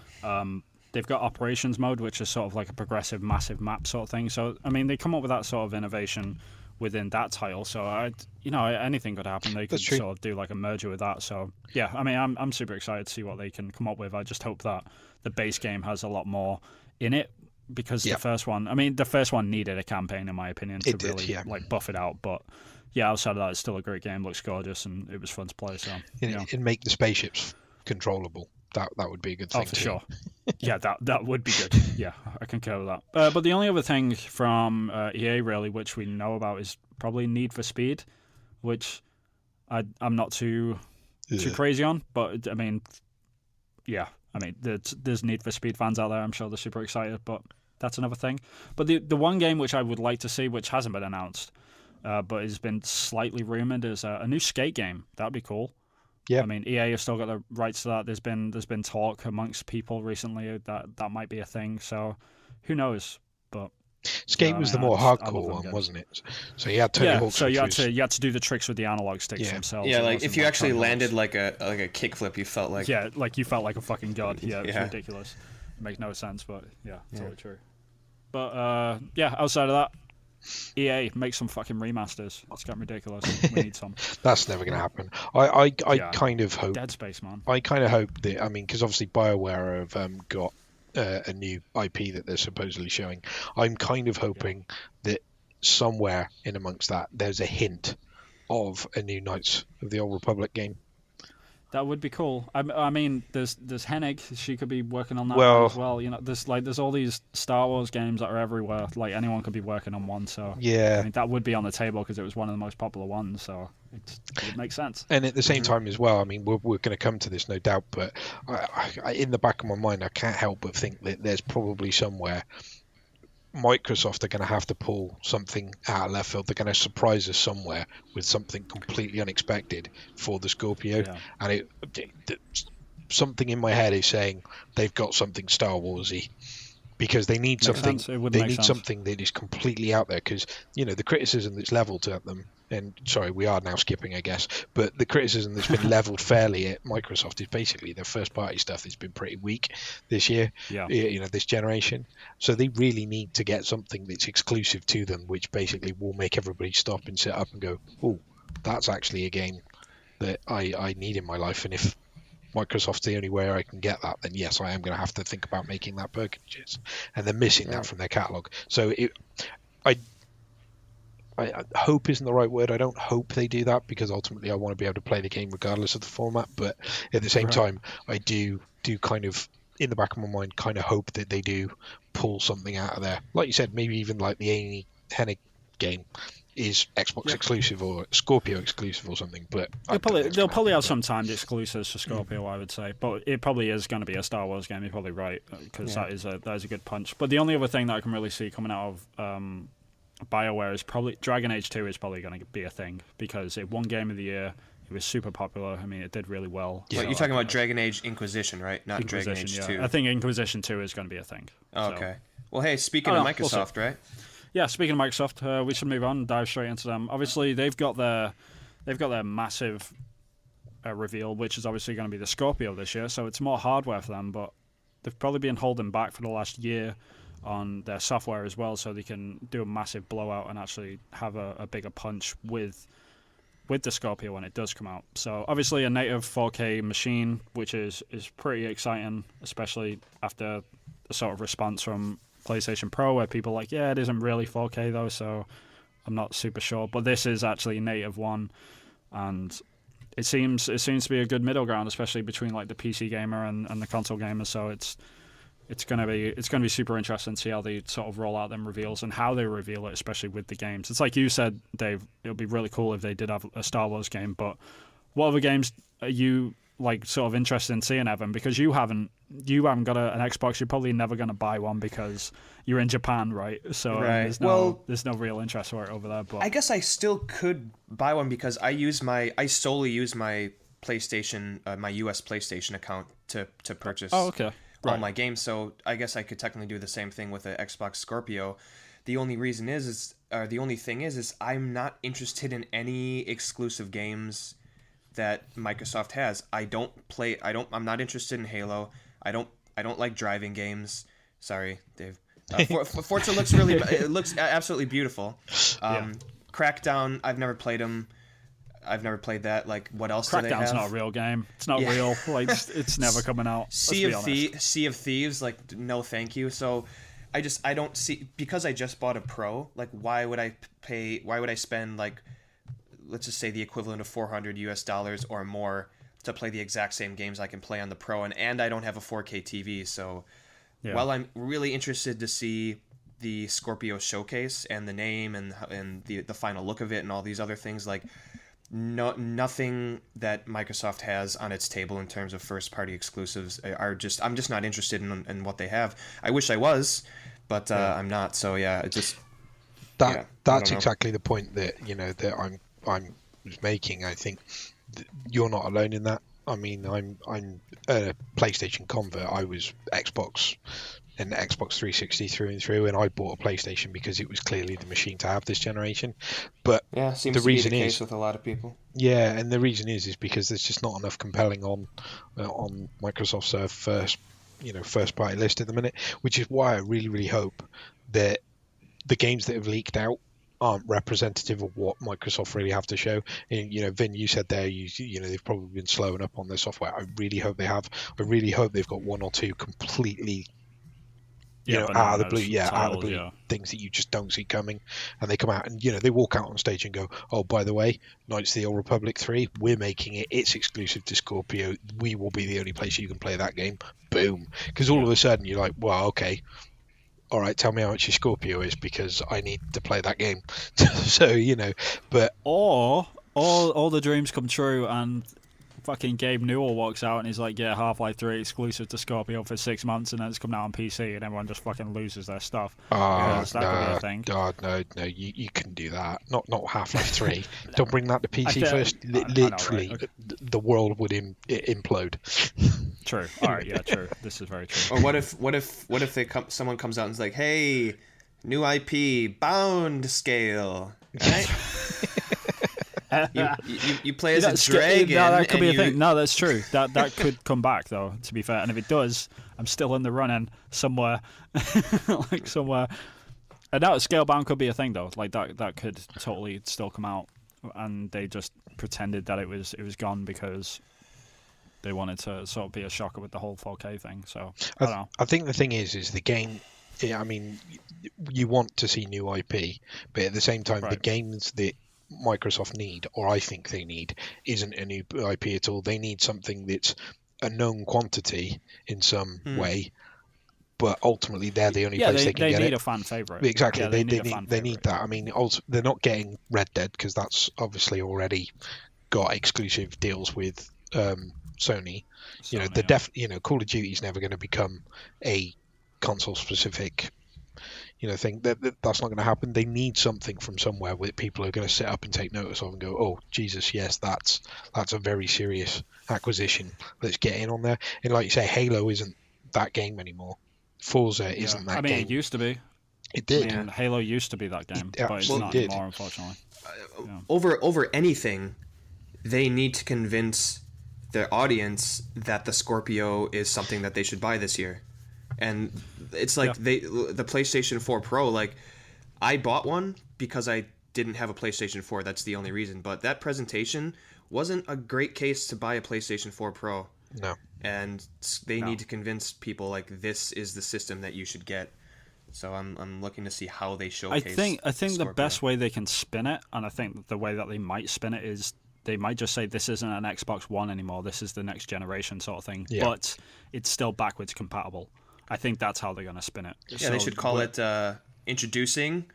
They've got operations mode, which is sort of like a progressive, massive map sort of thing. So I mean, they come up with that sort of innovation within that title. So anything could happen. They could sort of do like a merger with that. So yeah, I mean, I'm super excited to see what they can come up with. I just hope that the base game has a lot more in it, because the first one needed a campaign, in my opinion, to really like buff it out. But yeah, outside of that, it's still a great game. Looks gorgeous, and it was fun to play. So and make the spaceships controllable. That would be a good thing. Oh, for sure. Yeah, that would be good. Yeah, I concur with that. But the only other thing from EA really, which we know about, is probably Need for Speed, which I'm not too crazy on. But I mean, yeah, I mean, there's Need for Speed fans out there. I'm sure they're super excited. But that's another thing. But the one game which I would like to see, which hasn't been announced, but has been slightly rumored, is a new skate game. That'd be cool. Yeah, I mean, EA have still got the rights to that. There's been talk amongst people recently that might be a thing. So who knows? But skate was the more hardcore one, wasn't it? So you had Tony Hawk. So you had to do the tricks with the analog sticks themselves. Yeah, like if you actually landed like a kickflip, you felt like like you felt like a fucking god. Yeah, it was ridiculous. It makes no sense, but totally true. But outside of that, EA, make some fucking remasters. It's getting ridiculous. We need some. That's never going to happen. I kind of hope. Dead Space, man. I kind of hope that, I mean, because obviously BioWare have got a new IP that they're supposedly showing. I'm kind of hoping that somewhere in amongst that there's a hint of a new Knights of the Old Republic game. That would be cool. I mean, there's Hennig. She could be working on that as well. You know, there's all these Star Wars games that are everywhere. Like anyone could be working on one. So yeah, I mean, that would be on the table because it was one of the most popular ones. So it makes sense. And at the same time as well, I mean, we're going to come to this no doubt, but I, in the back of my mind, I can't help but think that there's probably somewhere Microsoft are going to have to pull something out of left field. They're going to surprise us somewhere with something completely unexpected for the Scorpio. Yeah. And something in my head is saying they've got something Star Warsy, because they need something. They need something that is completely out there, because the criticism that's leveled at them. And sorry, we are now skipping, I guess, but the criticism that's been leveled fairly at Microsoft is basically their first party stuff has been pretty weak this year, this generation. So they really need to get something that's exclusive to them, which basically will make everybody stop and sit up and go, oh, that's actually a game that I need in my life. And if Microsoft's the only way I can get that, then yes, I am going to have to think about making that purchase. And they're missing that from their catalogue. So I hope isn't the right word. I don't hope they do that, because ultimately I want to be able to play the game regardless of the format. But at the same time, I do kind of, in the back of my mind, kind of hope that they do pull something out of there. Like you said, maybe even like the Amy Hennig game is Xbox exclusive or Scorpio exclusive or something. But they'll probably have some timed exclusives for Scorpio, I would say. But it probably is going to be a Star Wars game. You're probably right, because that is a good punch. But the only other thing that I can really see coming out of BioWare is probably Dragon Age 2 is probably going to be a thing, because it won Game of the Year. It was super popular. I mean, it did really well. Yeah. So you're talking about Dragon Age Inquisition, right? Not Inquisition, Dragon Age 2. I think Inquisition 2 is going to be a thing. Oh, okay. Well, hey, speaking of Microsoft, right? Yeah, speaking of Microsoft, we should move on and dive straight into them. Obviously, they've got their massive reveal, which is obviously going to be the Scorpio this year. So it's more hardware for them, but they've probably been holding back for the last year on their software as well, so they can do a massive blowout and actually have a bigger punch with the Scorpio when it does come out. So obviously a native 4K machine, which is pretty exciting, especially after the sort of response from PlayStation Pro, where people are like, yeah, it isn't really 4K though, so I'm not super sure. But this is actually a native one, and it seems to be a good middle ground, especially between like the PC gamer and the console gamer. So it's it's gonna be super interesting to see how they sort of roll out them reveals and how they reveal it, especially with the games. It's like you said, Dave. It would be really cool if they did have a Star Wars game. But what other games are you like sort of interested in seeing, Evan? Because you haven't got an Xbox. You're probably never gonna buy one because you're in Japan, right? So Right. there's no real interest for it over there. But I guess I still could buy one because I solely use my PlayStation, my US PlayStation account to purchase okay. all my games. So I guess I could technically do the same thing with an Xbox Scorpio. The only reason the only thing is I'm not interested in any exclusive games that Microsoft has. I'm not interested in Halo. I don't like driving games. Sorry, Dave. Forza looks absolutely beautiful. Crackdown, I've never played them. I've never played that. Like, what else do they have? Crackdown's not a real game. It's not real. Like, it's never coming out. Sea of Thieves, like, no thank you. So I don't see, because I just bought a Pro, like, why would I spend, like, let's just say the equivalent of $400 or more to play the exact same games I can play on the Pro, and I don't have a 4K TV. So while I'm really interested to see the Scorpio showcase and the name and the final look of it and all these other things, like, nothing that Microsoft has on its table in terms of first-party exclusives I'm just not interested in what they have. I wish I was, but I'm not. So that's exactly the point that that I'm making. I think you're not alone in that. I mean, I'm a PlayStation convert. I was Xbox and Xbox 360 through and through, and I bought a PlayStation because it was clearly the machine to have this generation. But seems the reason to be the case with a lot of people. Yeah, and the reason is because there's just not enough compelling on Microsoft's first party list at the minute, which is why I really, really hope that the games that have leaked out aren't representative of what Microsoft really have to show. And Vin, you said there, they've probably been slowing up on their software. I really hope they have. I really hope they've got one or two completely out of the blue, things that you just don't see coming, and they come out and they walk out on stage and go, oh, by the way, Knights of the Old Republic 3, we're making it, it's exclusive to Scorpio, we will be the only place you can play that game. Boom. Because all of a sudden you're like, well, okay, all right, tell me how much your Scorpio is because I need to play that game. So but or all the dreams come true and fucking Gabe Newell walks out and he's like, yeah, Half-Life 3 exclusive to Scorpio for 6 months, and then it's coming out on PC and everyone just fucking loses their stuff. That could be a thing. No, you couldn't do that. Not Half-Life 3. Don't bring that to PC first. Literally, right? Okay. The world would implode. True. All right, yeah, true. This is very true. Or what if someone comes out and is like, hey, new IP, bound scale, right? You play as a dragon. No, that could be a thing. No, that's true. That could come back though. To be fair, and if it does, I'm still in the running somewhere, like somewhere. And that Scalebound could be a thing though. Like that could totally still come out, and they just pretended that it was gone because they wanted to sort of be a shocker with the whole 4K thing. So I don't know. I think the thing is the game. I mean, you want to see new IP, but at the same time, the games that Microsoft need, or I think they need, isn't a new IP at all. They need something that's a known quantity in some way, but ultimately they're the only place they can get it. They need a fan favorite. Exactly, yeah, they need that. I mean, also they're not getting Red Dead because that's obviously already got exclusive deals with Sony. Call of Duty is never going to become a console specific thing. That's not going to happen. They need something from somewhere where people are going to sit up and take notice of and go, oh Jesus, yes, that's a very serious acquisition, let's get in on there. And like you say, Halo isn't that game anymore. Forza isn't that game. It used to be. It did. Halo used to be that game, but it's not anymore, unfortunately. Over anything, they need to convince their audience that the Scorpio is something that they should buy this year. And it's like the PlayStation 4 Pro, like I bought one because I didn't have a PlayStation 4. That's the only reason. But that presentation wasn't a great case to buy a PlayStation 4 Pro. No. And they need to convince people like this is the system that you should get. So I'm looking to see how they showcase. I think the best way they can spin it, and I think the way that they might spin it is they might just say this isn't an Xbox One anymore. This is the next generation sort of thing. Yeah. But it's still backwards compatible. I think that's how they're going to spin it. Yeah, they should call it introducing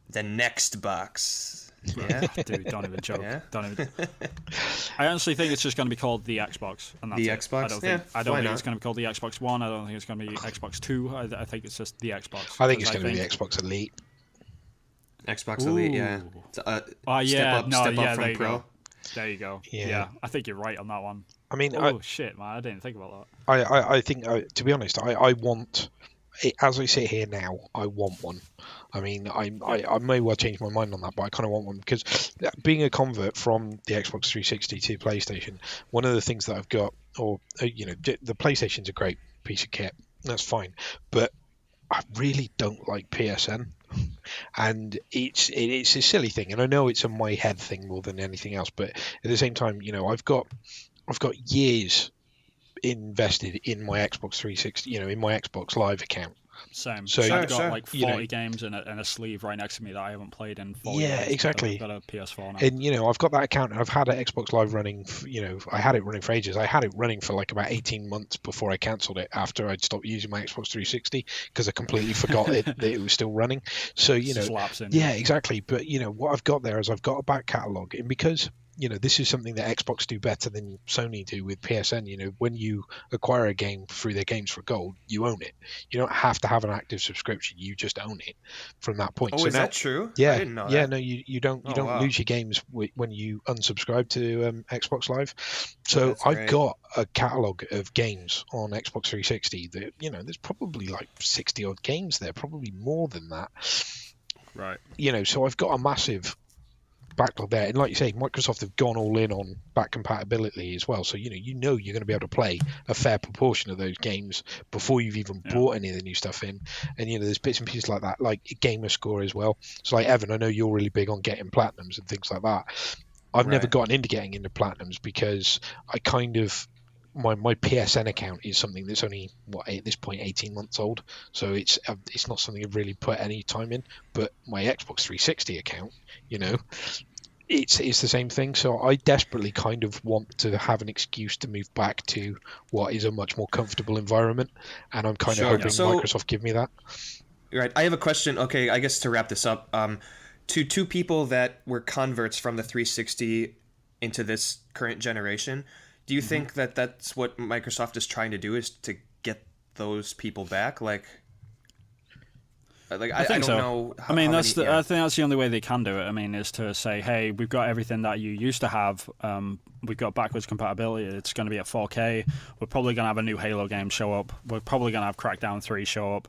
the next box. Yeah, dude, don't even joke. Yeah. Don't even. I honestly think it's just going to be called the Xbox, and that's The it. Xbox? I don't Yeah, think, I don't why think not? it's going to be called the Xbox One. I don't think it's going to be Xbox Two. I think it's just the Xbox. I think it's going to be the Xbox Elite. Xbox Elite, yeah. Ooh. It's, Yeah, step up there from you Pro. go. There you go. Yeah. Yeah, I think you're right on that one. I mean, Oh shit, man! I didn't think about that. I think, to be honest, I want, as I sit here now, I want one. I mean, I may well change my mind on that, but I kind of want one because being a convert from the Xbox 360 to PlayStation, one of the things that I've got, or the PlayStation's a great piece of kit. That's fine, but I really don't like PSN, and it's a silly thing, and I know it's a my head thing more than anything else. But at the same time, I've got years invested in my Xbox 360, in my Xbox Live account. Same. So I've got sure. like 40 games and a sleeve right next to me that I haven't played in 4 years. Yeah, exactly. I've got a PS4 now. And I've got that account, and I've had an Xbox Live running. I had it running for ages. I had it running for like about 18 months before I cancelled it after I'd stopped using my Xbox 360 because I completely forgot that it was still running. So Just lapsing. yeah, exactly. But what I've got there is I've got a back catalogue, and because this is something that Xbox do better than Sony do with PSN. When you acquire a game through their games for gold, you own it. You don't have to have an active subscription. You just own it from that point. Oh, so is now, that true? Yeah, I didn't know yeah. that. No, you don't Wow. lose your games when you unsubscribe to Xbox Live. So That's I've great. got a catalogue of games on Xbox 360 that there's probably like 60 odd games there, probably more than that. Right. So I've got a massive backlog there, and like you say, Microsoft have gone all in on back compatibility as well. So you're going to be able to play a fair proportion of those games before you've even bought any of the new stuff in. And there's bits and pieces like that, like gamer score as well. So like Evan, I know you're really big on getting platinums and things like that. I've never Right. gotten into getting into platinums because I kind of my PSN account is something that's only at this point 18 months old, so it's not something I've really put any time in. But my Xbox 360 account, it's the same thing. So I desperately kind of want to have an excuse to move back to what is a much more comfortable environment, and I'm kind of hoping Microsoft give me that. Right. I have a question. Okay, I guess to wrap this up, to two people that were converts from the 360 into this current generation, do you think that that's what Microsoft is trying to do, is to get those people back? I don't know. I mean, I think that's the only way they can do it. I mean, is to say, hey, we've got everything that you used to have. We've got backwards compatibility. It's going to be at 4K. We're probably going to have a new Halo game show up. We're probably going to have Crackdown 3 show up.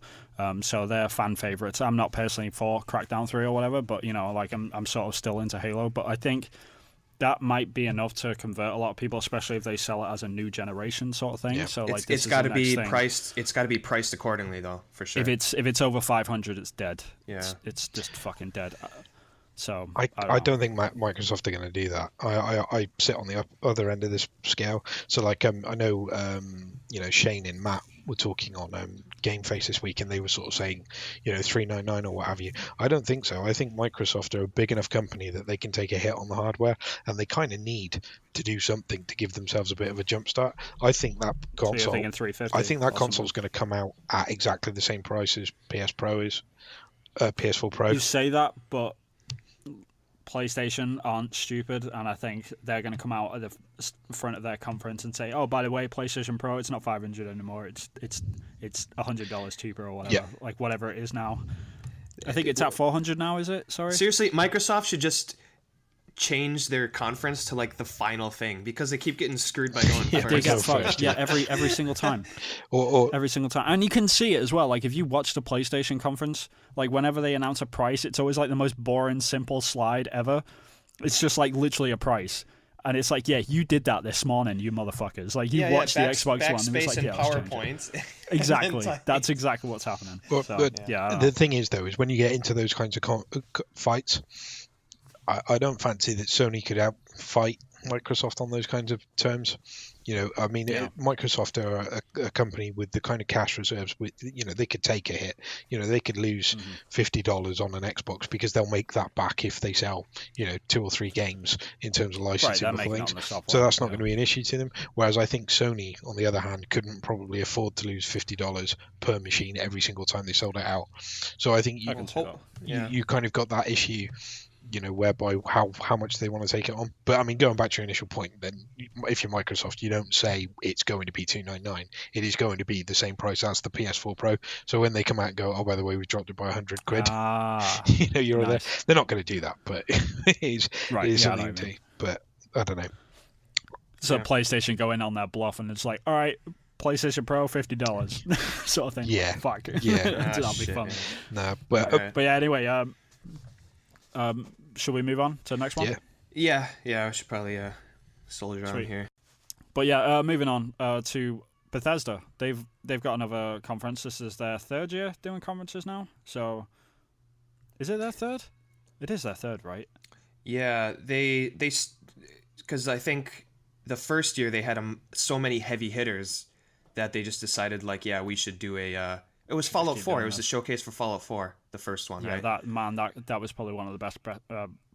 So they're fan favorites. I'm not personally for Crackdown 3 or whatever, but I'm sort of still into Halo. But I think that might be enough to convert a lot of people, especially if they sell it as a new generation sort of thing. Yeah. So it's got to be priced. It's got to be priced accordingly, though, for sure. If it's over 500, it's dead. Yeah. It's just fucking dead. So I don't think Microsoft are going to do that. I sit on the other end of this scale. So I know Shane and Matt were talking on Game Face this week, and they were sort of saying $399 or what have you. I don't think so. I think Microsoft are a big enough company that they can take a hit on the hardware, and they kind of need to do something to give themselves a bit of a jump start. I think that console. So you're thinking 350? I think that console's going to come out at exactly the same price as PS4 Pro. You say that, but PlayStation aren't stupid, and I think they're going to come out at the front of their conference and say, "Oh, by the way, PlayStation Pro, it's not $500 anymore. It's $100 cheaper or whatever, like whatever it is now. I think it's at $400 now. Is it? Sorry. Seriously, Microsoft should just change their conference to like the final thing, because they keep getting screwed by going first. They get fucked. Yeah, every single time. Every single time. And you can see it as well. Like if you watch the PlayStation conference, like whenever they announce a price, it's always like the most boring, simple slide ever. It's just like literally a price. And it's like, yeah, you did that this morning, you motherfuckers. Like you watched the Xbox One, and it's like, and yeah, PowerPoint. Exactly. That's exactly what's happening. But the thing is, though, is when you get into those kinds of fights, I don't fancy that Sony could outfight Microsoft on those kinds of terms. I mean, Yeah. Microsoft are a company with the kind of cash reserves. They could take a hit. They could lose $50 on an Xbox because they'll make that back if they sell, 2 or 3 games in terms of Right, licensing they're of making it things. on the software. So that's not going to be an issue to them. Whereas I think Sony, on the other hand, couldn't probably afford to lose $50 per machine every single time they sold it out. So I think I can see that. you kind of got that issue, whereby how much they want to take it on. But I mean, going back to your initial point, then if you're Microsoft, you don't say it's going to be $299. It is going to be the same price as the PS4 Pro. So when they come out and go, oh, by the way, we dropped it by £100, you're nice. there. They're not going to do that, but it is something to. But I don't know. So PlayStation go in on their bluff, and it's like, all right, PlayStation Pro, $50 sort of thing. Yeah. Fuck. Yeah. That'll be fun. No, but But yeah, anyway, should we move on to the next one? Yeah. I should probably soldier on here. But yeah, moving on to Bethesda. They've got another conference. This is their 3rd year doing conferences now. So, is it their 3rd? It is their 3rd, right? Yeah, they because I think the first year they had so many heavy hitters that they just decided we should do a. It was Fallout 4. It was the showcase for Fallout 4, the first one, right? Yeah, that was probably one of the best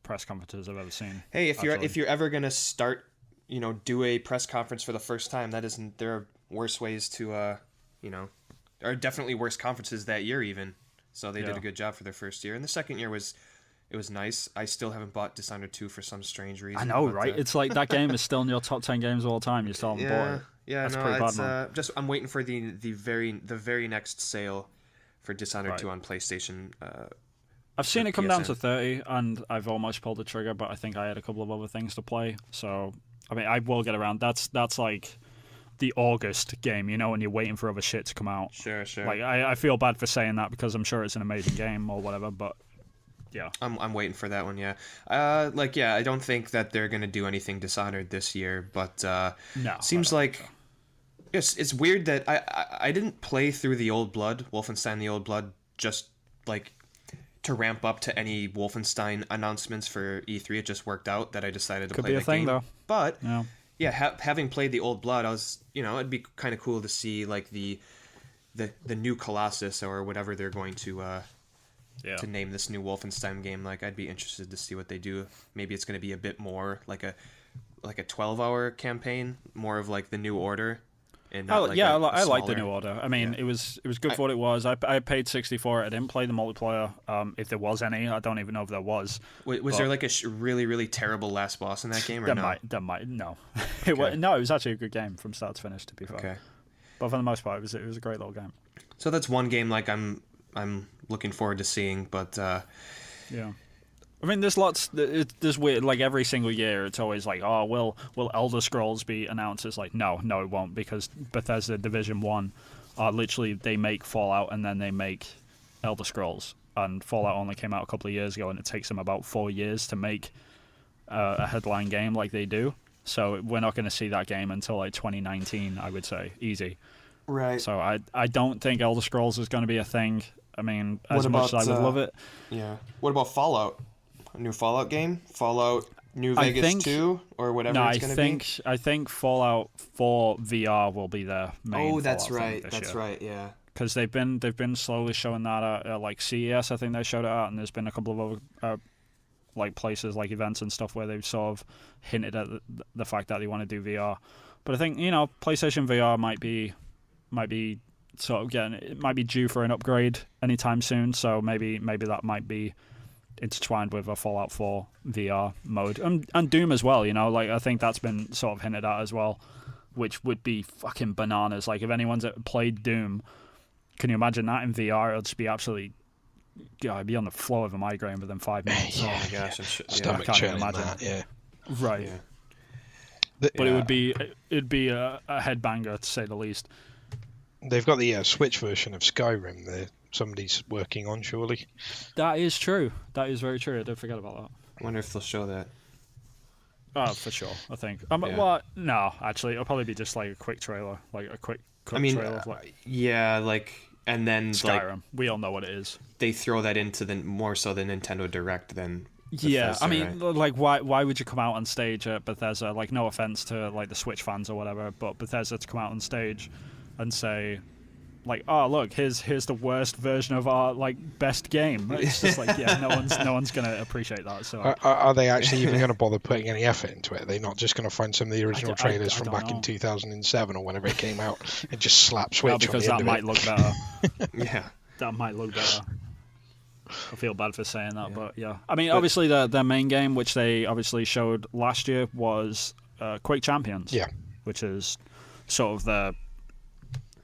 press conferences I've ever seen. Hey, if you're ever gonna start, do a press conference for the first time, there are worse ways to, there are definitely worse conferences that year even. So they did a good job for their first year, and the second year was nice. I still haven't bought Dishonored 2 for some strange reason. I know, right? It's like that game is still in your top 10 games of all time. You still haven't bought it. Yeah, that's pretty bad, man. I'm waiting for the very next sale for Dishonored 2 on PlayStation. I've seen it come down to 30, and I've almost pulled the trigger, but I think I had a couple of other things to play. So, I mean, I will get around. That's like the August game, when you're waiting for other shit to come out. Sure. Like, I feel bad for saying that because I'm sure it's an amazing game or whatever, but yeah. I'm waiting for that one, yeah. I don't think that they're going to do anything Dishonored this year, but no, seems like it's weird that I didn't play through the Old Blood, Wolfenstein the Old Blood, just like to ramp up to any Wolfenstein announcements for E3. It just worked out that I decided to play the game. Could be a thing, though. But having played the Old Blood, I was, it'd be kind of cool to see like the new Colossus or whatever they're going to name this new Wolfenstein game. Like, I'd be interested to see what they do. Maybe it's going to be a bit more like a 12-hour campaign, more of like the New Order. And I like the New Order. I mean, it was good for what it was. I paid $60 for it. I didn't play the multiplayer. If there was any, I don't even know if there was. Was there like a really, really terrible last boss in that game, or no? No. Okay. No, it was actually a good game from start to finish, to be fair. Okay. But for the most part, it was a great little game. So that's one game like I'm looking forward to seeing, but yeah. I mean, there's weird, like every single year, it's always like, oh, will Elder Scrolls be announced? It's like, no, it won't, because Bethesda Division 1 literally, they make Fallout and then they make Elder Scrolls. And Fallout only came out a couple of years ago, and it takes them about 4 years to make a headline game like they do. So we're not going to see that game until like 2019, I would say, easy. Right. So I don't think Elder Scrolls is going to be a thing. I mean, as much as I would love it. Yeah. What about Fallout? A new Fallout game? Fallout New Vegas 2 or whatever it's going to be? I think Fallout 4 VR will be their main that's Fallout right. This That's year. right, yeah. Because they've been slowly showing that at like CES, I think they showed it at, and there's been a couple of other like places, like events and stuff where they've sort of hinted at the fact that they want to do VR. But I think, PlayStation VR might be sort of it might be due for an upgrade anytime soon, so maybe that might be intertwined with a Fallout 4 VR mode, and Doom as well. Like I think that's been sort of hinted at as well, which would be fucking bananas. Like if anyone's played Doom, can you imagine that in VR? It'll just be absolutely, I'd be on the floor of a migraine within 5 minutes. Oh my gosh, stomach I can't imagine that. Yeah, right. Yeah. But it'd be a headbanger to say the least. They've got the Switch version of Skyrim that somebody's working on, surely. That is true. That is very true. I did forget about that. I wonder if they'll show that. Oh, for sure, I think. Well, no, actually, it'll probably be just like a quick trailer, like a quick trailer of and then Skyrim. We all know what it is. They throw that into more so the Nintendo Direct than Yeah, I Bethesda, mean, right? like, why would you come out on stage at Bethesda? Like, no offense to like the Switch fans or whatever, but Bethesda to come out on stage and say, like, oh look, here's the worst version of our like best game. It's just like, yeah, no one's gonna appreciate that. So Are they actually even going to bother putting any effort into it? Are they not just going to find some of the original trailers I from don't back in know. 2007 or whenever it came out and just slap Well, Switch on because the end that of might it? look better. Yeah. That might look better. I feel bad for saying that, Yeah. but yeah. I mean, obviously, their main game, which they obviously showed last year, was Quake Champions. Yeah. Which is sort of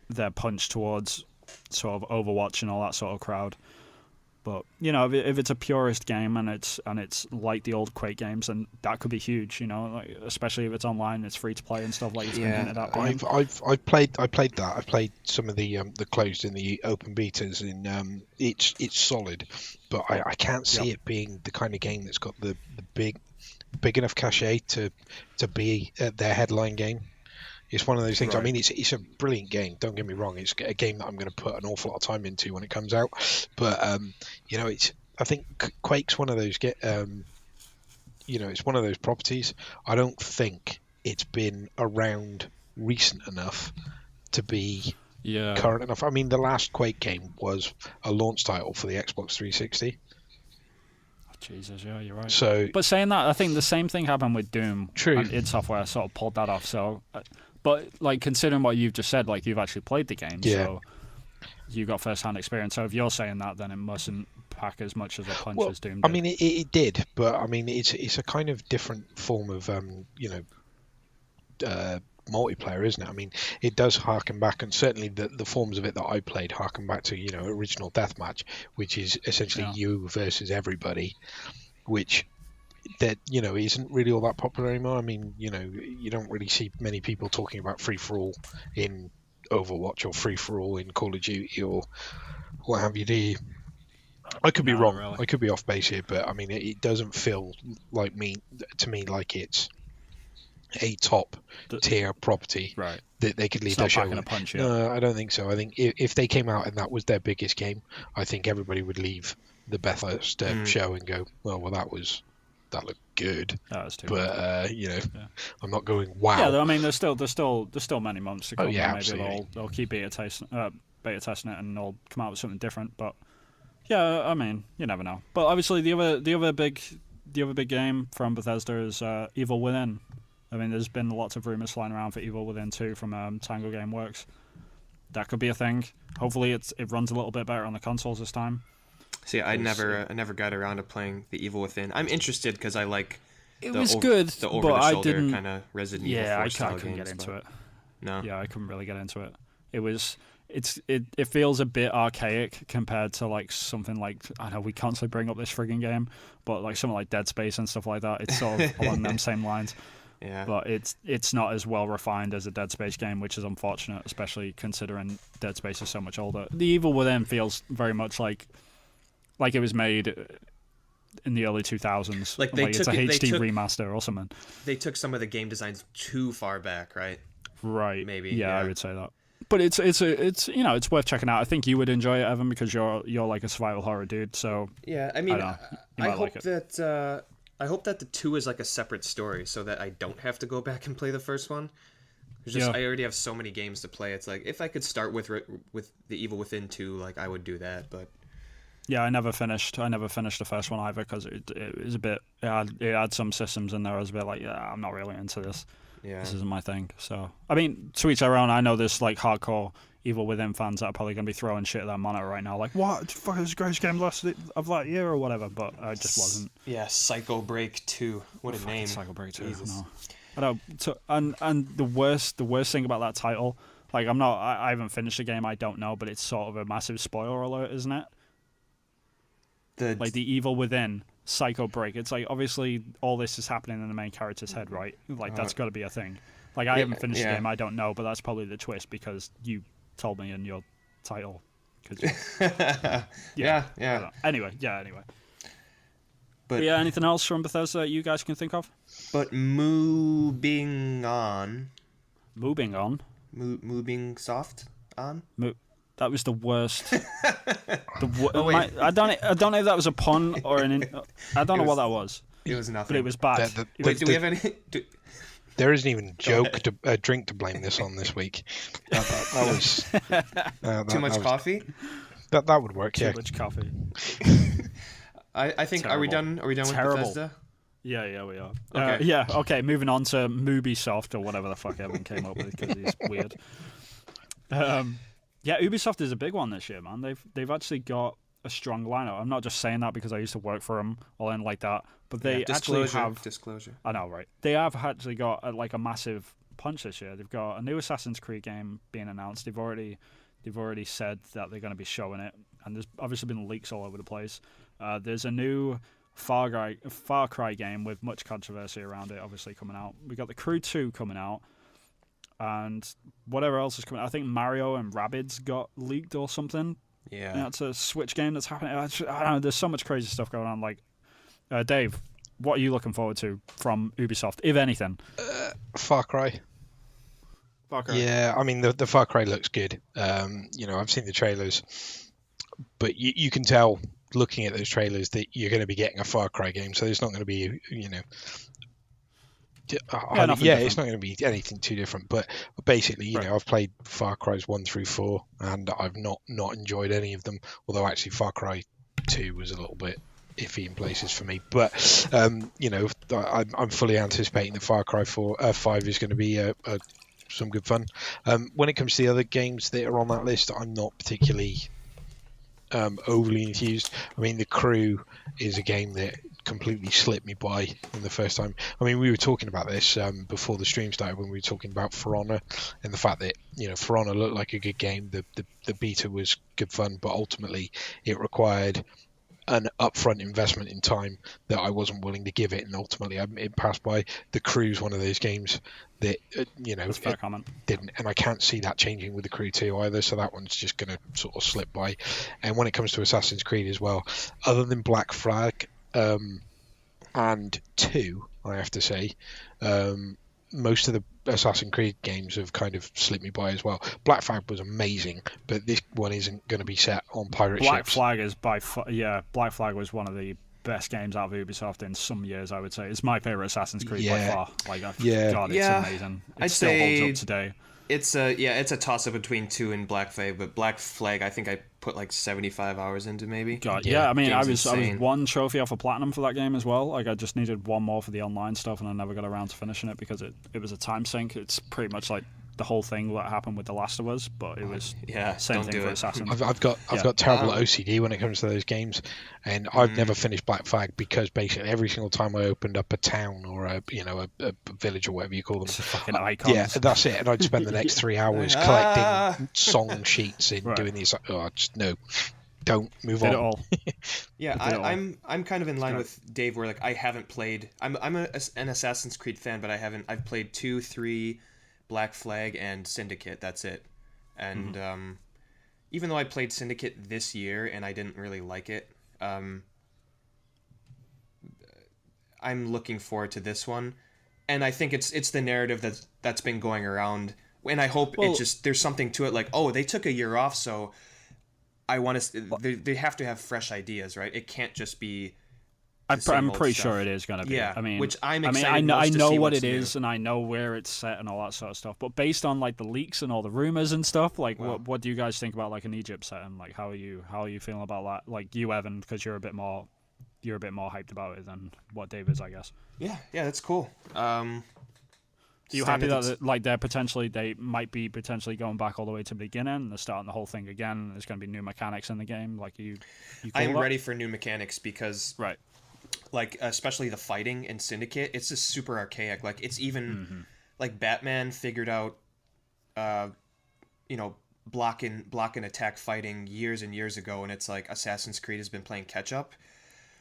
their punch towards sort of Overwatch and all that sort of crowd. But you know, if it's a purist game and it's like the old Quake games, then that could be huge. You know, like, especially if it's online, it's free to play and stuff like it's been hinted at. I've played that. I played some of the closed and the open betas, and it's solid, but I can't see it being the kind of game that's got the big enough cachet to be their headline game. It's one of those things. Right. I mean, it's a brilliant game. Don't get me wrong. It's a game that I'm going to put an awful lot of time into when it comes out. But you know, I think Quake's one of those you know, it's one of those properties. I don't think it's been around recent enough to be current enough. I mean, the last Quake game was a launch title for the Xbox 360. Jesus, yeah, you're right. So, but saying that, I think the same thing happened with Doom. True. And id Software sort of pulled that off. So, but like considering what you've just said, like you've actually played the game, so you got first-hand experience. So if you're saying that, then it mustn't pack as much as a punch as Doom did. I mean, it did, but I mean, it's a kind of different form of you know, multiplayer, isn't it? I mean, it does harken back, and certainly the forms of it that I played harken back to, you know, original deathmatch, which is essentially you versus everybody, which that, you know, isn't really all that popular anymore. I mean, you know, you don't really see many people talking about free for all in Overwatch or free for all in Call of Duty or what have you. I could be wrong. Really. I could be off base here, but I mean, it doesn't feel like to me like it's a top tier property that they could leave their show with. A punch, No, I don't think so. I think if they came out and that was their biggest game, I think everybody would leave the Bethesda show and go, well, that looked good. That was too but bad. you know, I'm not going wow. Yeah, I mean, there's still many months to come. yeah, Maybe absolutely. they'll keep beta testing it and they'll come out with something different. But yeah, I mean, you never know. But obviously, the other big game from Bethesda is Evil Within. I mean, there's been lots of rumors flying around for Evil Within 2 from Tango Gameworks. That could be a thing. Hopefully, it runs a little bit better on the consoles this time. See, I never got around to playing the Evil Within. I'm interested because I like it the was good, the but I over-the-shoulder didn't kind of Resident Evil 4 style I couldn't games, get into it. No. Yeah, I couldn't really get into it. It feels a bit archaic compared to like something like, I know we constantly bring up this frigging game, but like something like Dead Space and stuff like that. It's sort of along them same lines. Yeah. But it's not as well refined as a Dead Space game, which is unfortunate, especially considering Dead Space is so much older. The Evil Within feels very much like it was made in the early 2000s. Like it's a HD remaster or something. They took some of the game designs too far back, right? Right. Maybe. Yeah, I would say that. But it's you know, it's worth checking out. I think you would enjoy it, Evan, because you're like a survival horror dude. So yeah, I mean, I hope like that the 2 is like a separate story, so that I don't have to go back and play the first one. I already have so many games to play. It's like if I could start with the Evil Within 2, like I would do that. But yeah, I never finished the first one either because it was a bit. It had some systems in there. I was a bit like, yeah, I'm not really into this. Yeah. This isn't my thing. So I mean, to each their own. I know there's like hardcore Evil Within fans that are probably gonna be throwing shit at their monitor right now, like, what? Fuck, is the greatest game of that year or whatever. But I just wasn't. Yeah, Psycho Break 2. What a name. Psycho Break 2. Jesus. No. I know. So, and the worst thing about that title, like I haven't finished the game. I don't know, but it's sort of a massive spoiler alert, isn't it? Like the Evil Within, Psycho Break. It's like obviously all this is happening in the main character's head, right? Like that's got to be a thing. Like I haven't finished the game. I don't know, but that's probably the twist because you told me in your title. Yeah. Anyway. But yeah, anything else from Bethesda that you guys can think of? But moving on. Moving on. Moving soft on. That was the worst. Oh, wait. I don't know if that was a pun or I don't know what that was. It was nothing. But it was bad. Wait, do we have any? There isn't even drink to blame this on this week. That was too much coffee. That would work. Too much coffee. I think. Terrible. Are we done? Are we done Terrible. with Bethesda? Yeah, we are. Okay. Okay. Moving on to Mubisoft or whatever the fuck Evan came up with because he's weird. Yeah, Ubisoft is a big one this year, man. They've actually got a strong lineup. I'm not just saying that because I used to work for them or anything like that, but they actually have disclosure. I know, right? They have actually got a massive punch this year. They've got a new Assassin's Creed game being announced. They've already said that they're going to be showing it, and there's obviously been leaks all over the place. There's a new Far Cry game with much controversy around it, obviously coming out. We got the Crew 2 coming out. And whatever else is coming, I think Mario and Rabbids got leaked or something. Yeah, it's a Switch game that's happening. I don't know. There's so much crazy stuff going on. Like, Dave, what are you looking forward to from Ubisoft, if anything? Far Cry. Far Cry. Yeah, I mean the Far Cry looks good. I've seen the trailers, but you can tell looking at those trailers that you're going to be getting a Far Cry game. So there's not going to be it's not going to be anything too different, but basically, I've played Far Cry's 1 through 4, and I've not enjoyed any of them. Although actually, Far Cry 2 was a little bit iffy in places for me. But I'm fully anticipating that Far Cry 5 is going to be some good fun. When it comes to the other games that are on that list, I'm not particularly overly enthused. I mean, The Crew is a game that completely slipped me by in the first time. I mean, we were talking about this before the stream started when we were talking about For Honor and the fact that For Honor looked like a good game. The beta was good fun, but ultimately it required an upfront investment in time that I wasn't willing to give it, and ultimately it passed by. The Crew's one of those games that That's fair comment. didn't, and I can't see that changing with the Crew 2 either, so that one's just going to sort of slip by. And when it comes to Assassin's Creed as well, other than Black Flag and 2, I have to say, most of the Assassin's Creed games have kind of slipped me by as well. Black Flag was amazing, but this one isn't going to be set on pirate Black ships. Flag is Black Flag was one of the best games out of Ubisoft in some years, I would say. It's my favorite Assassin's Creed by far. God, it's amazing. It still holds up today. It's a toss up between 2 and Black Flag, but Black Flag I think I put like 75 hours into maybe. God, yeah. I mean, I was one trophy off a platinum for that game as well. Like I just needed one more for the online stuff, and I never got around to finishing it because it was a time sink. It's pretty much like the whole thing that happened with The Last of Us, but it was same thing for Assassin. I've got terrible OCD when it comes to those games, and I've never finished Black Flag because basically every single time I opened up a town or a village or whatever you call them, it's a fucking icons. Yeah, that's it. And I'd spend the next 3 hours collecting song sheets and doing these. Don't move on. It all. Yeah, I'm kind of in line with Dave, where like I haven't played. I'm an Assassin's Creed fan, but I've played 2, 3. Black Flag and Syndicate, that's it. And even though I played Syndicate this year and I didn't really like it, I'm looking forward to this one. And I think it's the narrative that's been going around, and I hope there's something to it, like, oh, they took a year off, so I want to. They have to have fresh ideas, right? It can't just be. I'm pretty sure it is going to be. Yeah, I mean, which I'm excited. I know what it is, and I know where it's set and all that sort of stuff. But based on like the leaks and all the rumors and stuff, like what do you guys think about like an Egypt setting? Like how are you feeling about that? Like you, Evan, because you're a bit more hyped about it than what Dave is, I guess. Yeah, that's cool. Are you happy that like they might be potentially going back all the way to the beginning and they're starting the whole thing again? There's going to be new mechanics in the game. Like I'm ready for new mechanics because right. Like especially the fighting in Syndicate, it's just super archaic. Like it's even like Batman figured out, block and attack fighting years and years ago, and it's like Assassin's Creed has been playing catch up.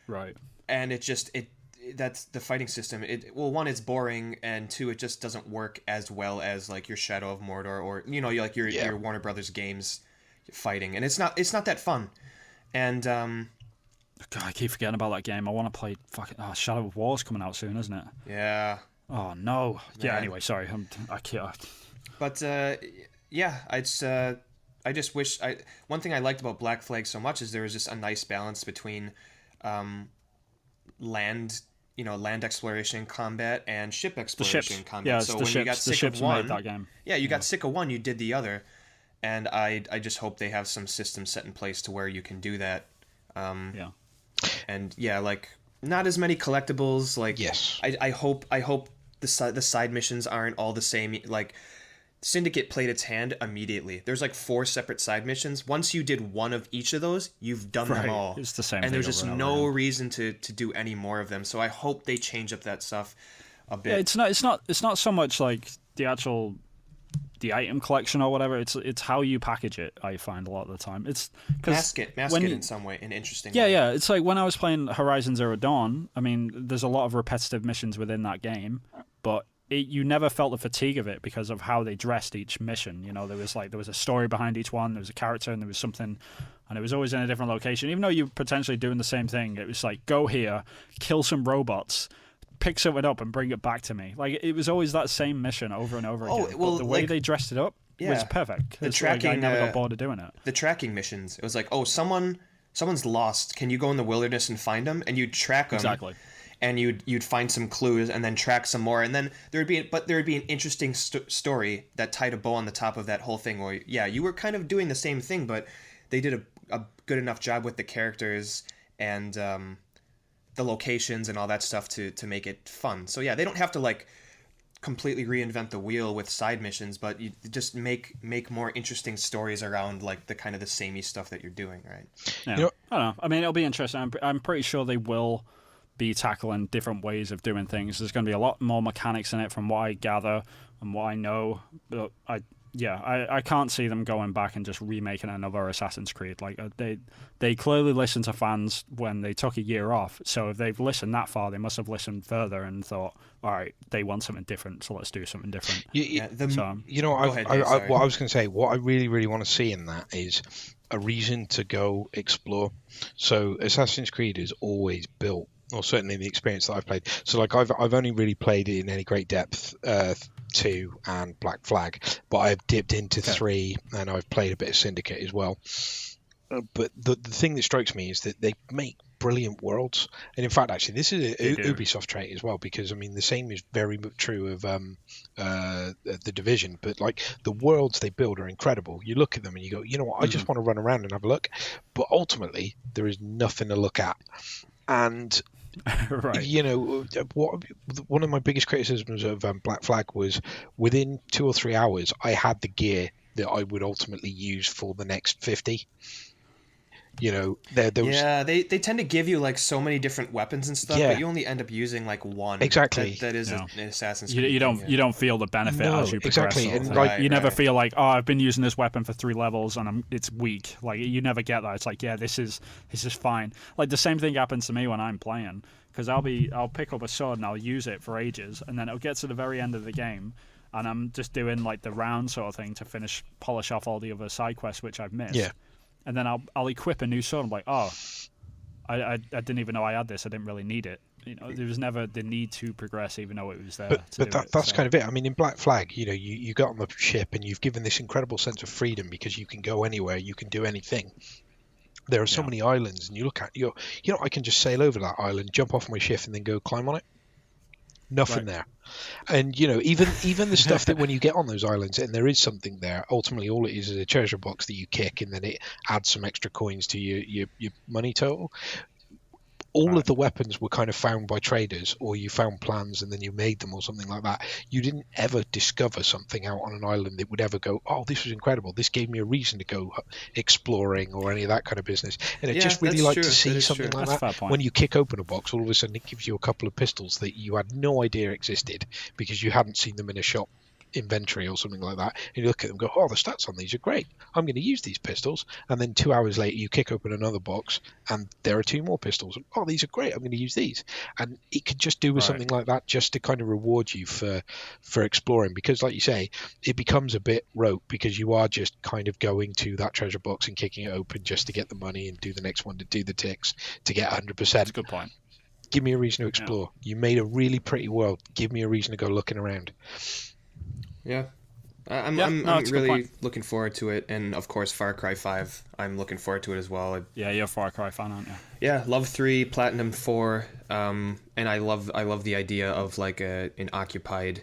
Right. And that's the fighting system. One, it's boring, and 2, it just doesn't work as well as like your Shadow of Mordor or your Warner Brothers games fighting, and it's not that fun. And God, I keep forgetting about that game. I want to play fucking Shadow of War's coming out soon, isn't it? Yeah. Oh no. Yeah. Anyway, sorry. I can't. But it's just wish one thing I liked about Black Flag so much is there was just a nice balance between land land exploration combat and ship exploration combat. Yeah, so when you got the sick ships of one, made that game. yeah, you got sick of one, you did the other, and I just hope they have some system set in place to where you can do that. Yeah. And yeah, like not as many collectibles. Like Yes. I hope the side missions aren't all the same. Like Syndicate played its hand immediately. There's like 4 separate side missions. Once you did one of each of those, you've done them all. It's the same and thing there's just over and no over reason to do any more of them. So I hope they change up that stuff a bit. Yeah, it's not so much like the item collection or whatever. It's how you package it. I find a lot of the time it's mask it in some way, in interesting yeah way. yeah. It's like when I was playing Horizon Zero Dawn. I mean, there's a lot of repetitive missions within that game, but you never felt the fatigue of it because of how they dressed each mission. You know, there was a story behind each one. There was a character, and there was something, and it was always in a different location. Even though you're potentially doing the same thing, it was like go here, kill some robots, pick something up, and bring it back to me. Like it was always that same mission over and over again. Well, but the way like, they dressed it up was perfect. The It's tracking, like I never got bored of doing it. The tracking missions. It was like, oh, someone's lost. Can you go in the wilderness and find them? And you'd track them. Exactly. And you'd find some clues and then track some more, and then there would be an interesting story that tied a bow on the top of that whole thing. Where you were kind of doing the same thing, but they did a good enough job with the characters and the locations and all that stuff to make it fun. So yeah, they don't have to like completely reinvent the wheel with side missions, but you just make more interesting stories around like the kind of the samey stuff that you're doing, right? Yeah. I don't know. I mean, it'll be interesting. I'm pretty sure they will be tackling different ways of doing things. There's going to be a lot more mechanics in it from what I gather and what I know. But I can't see them going back and just remaking another Assassin's Creed. Like they clearly listened to fans when they took a year off. So if they've listened that far, they must have listened further and thought, all right, they want something different, so let's do something different. What I was going to say, what I really, really want to see in that is a reason to go explore. So Assassin's Creed is always built, or certainly in the experience that I've played. So like I've only really played it in any great depth 2 and Black Flag, but I've dipped into 3 and I've played a bit of Syndicate as well. But the thing that strikes me is that they make brilliant worlds, and in fact, actually, this is a Ubisoft trait as well, because I mean the same is very much true of the Division. But like the worlds they build are incredible. You look at them and you go, you know what, I just want to run around and have a look. But ultimately, there is nothing to look at, and right. You know, one of my biggest criticisms of Black Flag was within 2 or 3 hours, I had the gear that I would ultimately use for the next 50. You know, there was... Yeah, they tend to give you like so many different weapons and stuff, but you only end up using like one. Exactly. That is an Assassin's Creed. You don't feel the benefit as you progress. Exactly. And you never feel like, oh, I've been using this weapon for 3 levels and it's weak. Like you never get that. It's like, yeah, this is fine. Like the same thing happens to me when I'm playing, because I'll pick up a sword and I'll use it for ages, and then it'll get to the very end of the game, and I'm just doing like the round sort of thing to polish off all the other side quests which I've missed. Yeah. And then I'll equip a new sword. I'm like, oh, I didn't even know I had this. I didn't really need it. You know, there was never the need to progress, even though it was there. But that's kind of it. I mean, in Black Flag, you know, you got on the ship and you've given this incredible sense of freedom because you can go anywhere, you can do anything. There are so many islands, and you look at I can just sail over that island, jump off my ship, and then go climb on it. Nothing there. And you know, even the stuff that when you get on those islands and there is something there, ultimately all it is a treasure box that you kick, and then it adds some extra coins to your money total. All of the weapons were kind of found by traders, or you found plans and then you made them or something like that. You didn't ever discover something out on an island that would ever go, oh, this was incredible. This gave me a reason to go exploring or any of that kind of business. And I just really like to see something like that. When you kick open a box, all of a sudden it gives you a couple of pistols that you had no idea existed because you hadn't seen them in a shop inventory or something like that, and you look at them and go, oh, the stats on these are great, I'm going to use these pistols. And then 2 hours later you kick open another box and there are 2 more pistols. Oh, these are great, I'm going to use these. And it could just do with something like that just to kind of reward you for exploring, because like you say, it becomes a bit rote because you are just kind of going to that treasure box and kicking it open just to get the money and do the next one to do the ticks to get 100%. That's a good point. Give me a reason to explore. You made a really pretty world, give me a reason to go looking around. Yeah. I'm it's a good really point. looking forward to it, and of course Far Cry 5. I'm looking forward to it as well. Yeah, you're a Far Cry fan, aren't you? Yeah, love 3, Platinum 4, and I love the idea of like an occupied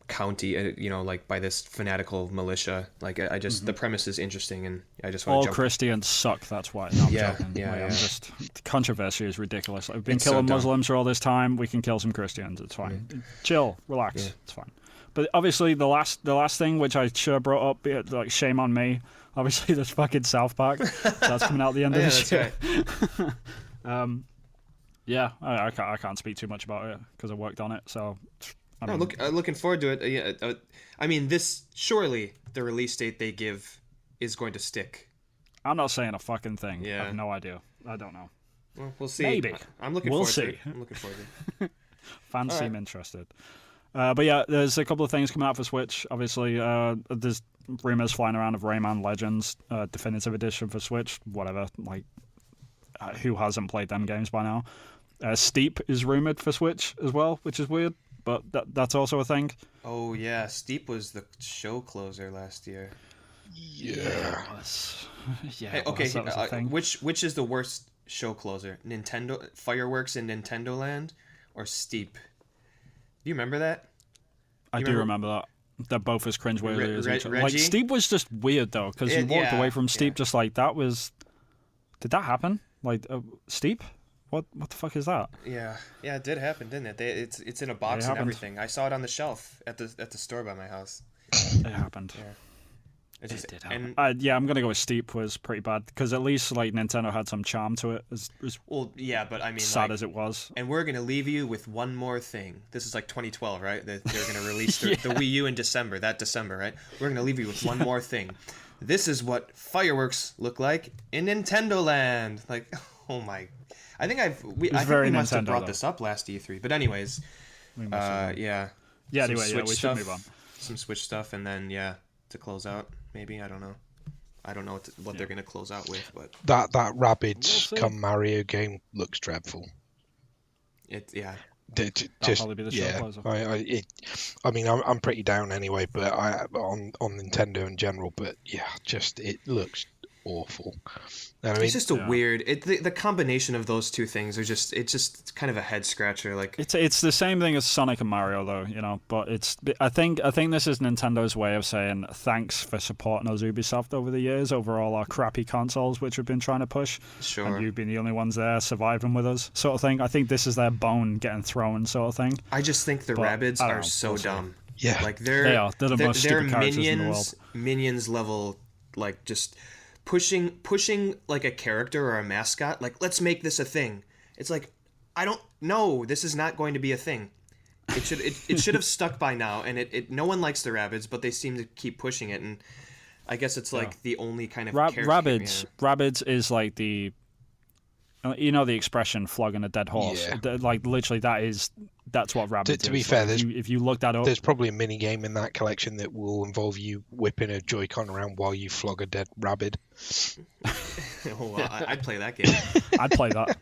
county, like by this fanatical militia. Like I just the premise is interesting, and I just want All to jump. Christians suck. That's why. No, I'm Yeah, joking. yeah, Like, yeah. I'm just controversy is ridiculous. Like, we've been It's so killing dumb. Muslims for all this time. We can kill some Christians. It's fine. Chill, relax. It's fine. But obviously, the last thing which I should have brought up, like shame on me. Obviously, there's fucking South Park. That's coming out at the end of this year. Right. Yeah, I can't speak too much about it because I worked on it. So, I mean, Looking forward to it. Yeah, I mean, this surely the release date they give is going to stick. I'm not saying a fucking thing. Yeah. I have no idea. I don't know. Well, we'll see. Maybe. I'm looking We'll forward see. to it. I'm looking forward to it. Fans All seem right. interested. But yeah, there's a couple of things coming out for Switch. Obviously, there's rumors flying around of Rayman Legends Definitive Edition for Switch. Whatever. Like, who hasn't played them games by now? Steep is rumored for Switch as well, which is weird, but that's also a thing. Oh yeah, Steep was the show closer last year. Yeah. Yeah. Hey, okay, that was a thing. which is the worst show closer? Nintendo Fireworks in Nintendo Land or Steep? Do you remember that? I do remember that. They're both as cringeworthy as each other. Like, Reggie? Steep was just weird, though, because you walked away from Steep just like, that was... Did that happen? Like, Steep? What the fuck is that? Yeah, it did happen, didn't it? It's in a box and happened. everything. I saw it on the shelf at the store by my house. It happened. Yeah. It did and happen. Yeah, I'm gonna go with Steep was pretty bad because at least like Nintendo had some charm to it. As well, yeah, but I mean, sad like, as it was. and we're gonna leave you with one more thing. This is like 2012, right? They're gonna release the Wii U in December. That December, right? We're gonna leave you with one more thing. This is what fireworks look like in Nintendo Land. Like, oh my! I think we must have Nintendo, brought though. this up last E3. But anyways, yeah. Yeah. Some Anyway, yeah, Switch we stuff, should move on. Some Switch stuff, and then to close out. Maybe I don't know. I don't know what they're gonna close out with, but That We'll Rabbids see. come Mario game looks dreadful. yeah. Just, probably be the show yeah, closer. I mean, I'm pretty down anyway, but on Nintendo in general. But yeah, just it looks awful. And I mean, It's just a weird. The combination of those two things are just kind of a head scratcher. Like It's the same thing as Sonic and Mario, though, you know. But I think this is Nintendo's way of saying thanks for supporting us, Ubisoft, over the years, over all our crappy consoles which we've been trying to push, Sure. and you've been the only ones there surviving with us, sort of thing. I think this is their bone getting thrown, sort of thing. I just think the But, Rabbids I don't are know, so we'll see. dumb. yeah, Like They are. They're the most they're stupid characters in the world. minions level, like just pushing like a character or a mascot. Like, let's make this a thing. It's like, I don't know. This is not going to be a thing. It should have stuck by now. And no one likes the Rabbids, but they seem to keep pushing it. And I guess it's like the only kind of character. Rabbids is like the, you know, the expression flogging a dead horse. Yeah. Like literally, that's what Rabbids is. To be fair, like, if you look that up, there's probably a mini game in that collection that will involve you whipping a Joy-Con around while you flog a dead rabbit. Oh, I'd play that game. I'd play that.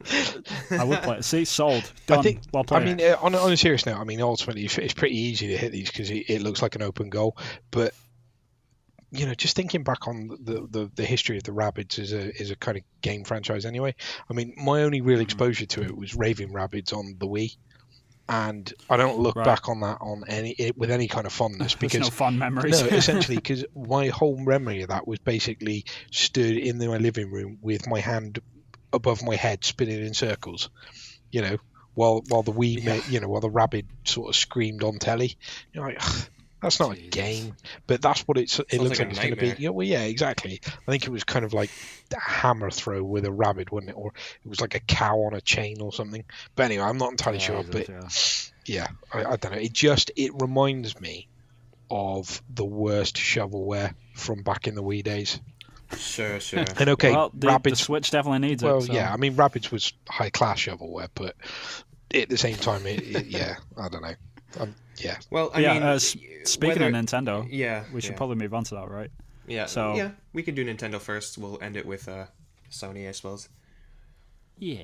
I would play it. See, sold. Done. I think. Well I played. mean, on a serious note, I mean, ultimately, it's pretty easy to hit these because it looks like an open goal. But you know, just thinking back on the history of the Rabbids is a kind of game franchise anyway. I mean, my only real exposure to it was Raving Rabbids on the Wii, and I don't look back on that with any kind of fondness because There's no fond memories. no, essentially because my whole memory of that was basically stood in my living room with my hand above my head spinning in circles, you know, while the Wii, while the Rabbid sort of screamed on telly. You're like, that's not a game, but that's what it looks like it's going to be. Yeah, well, yeah, exactly. I think it was kind of like a hammer throw with a rabbit, wasn't it? Or it was like a cow on a chain or something. But anyway, I'm not entirely sure. But I don't know. It reminds me of the worst shovelware from back in the Wii days. Sure. And okay, well, the Rabbids. Switch definitely needs it. Well, So. yeah, I mean, Rabbids was high class shovelware, but at the same time, I don't know. Yeah. Well, I mean, speaking of Nintendo, we should yeah. probably move on to that, right? Yeah. So yeah, we can do Nintendo first. We'll end it with Sony, I suppose. Yeah.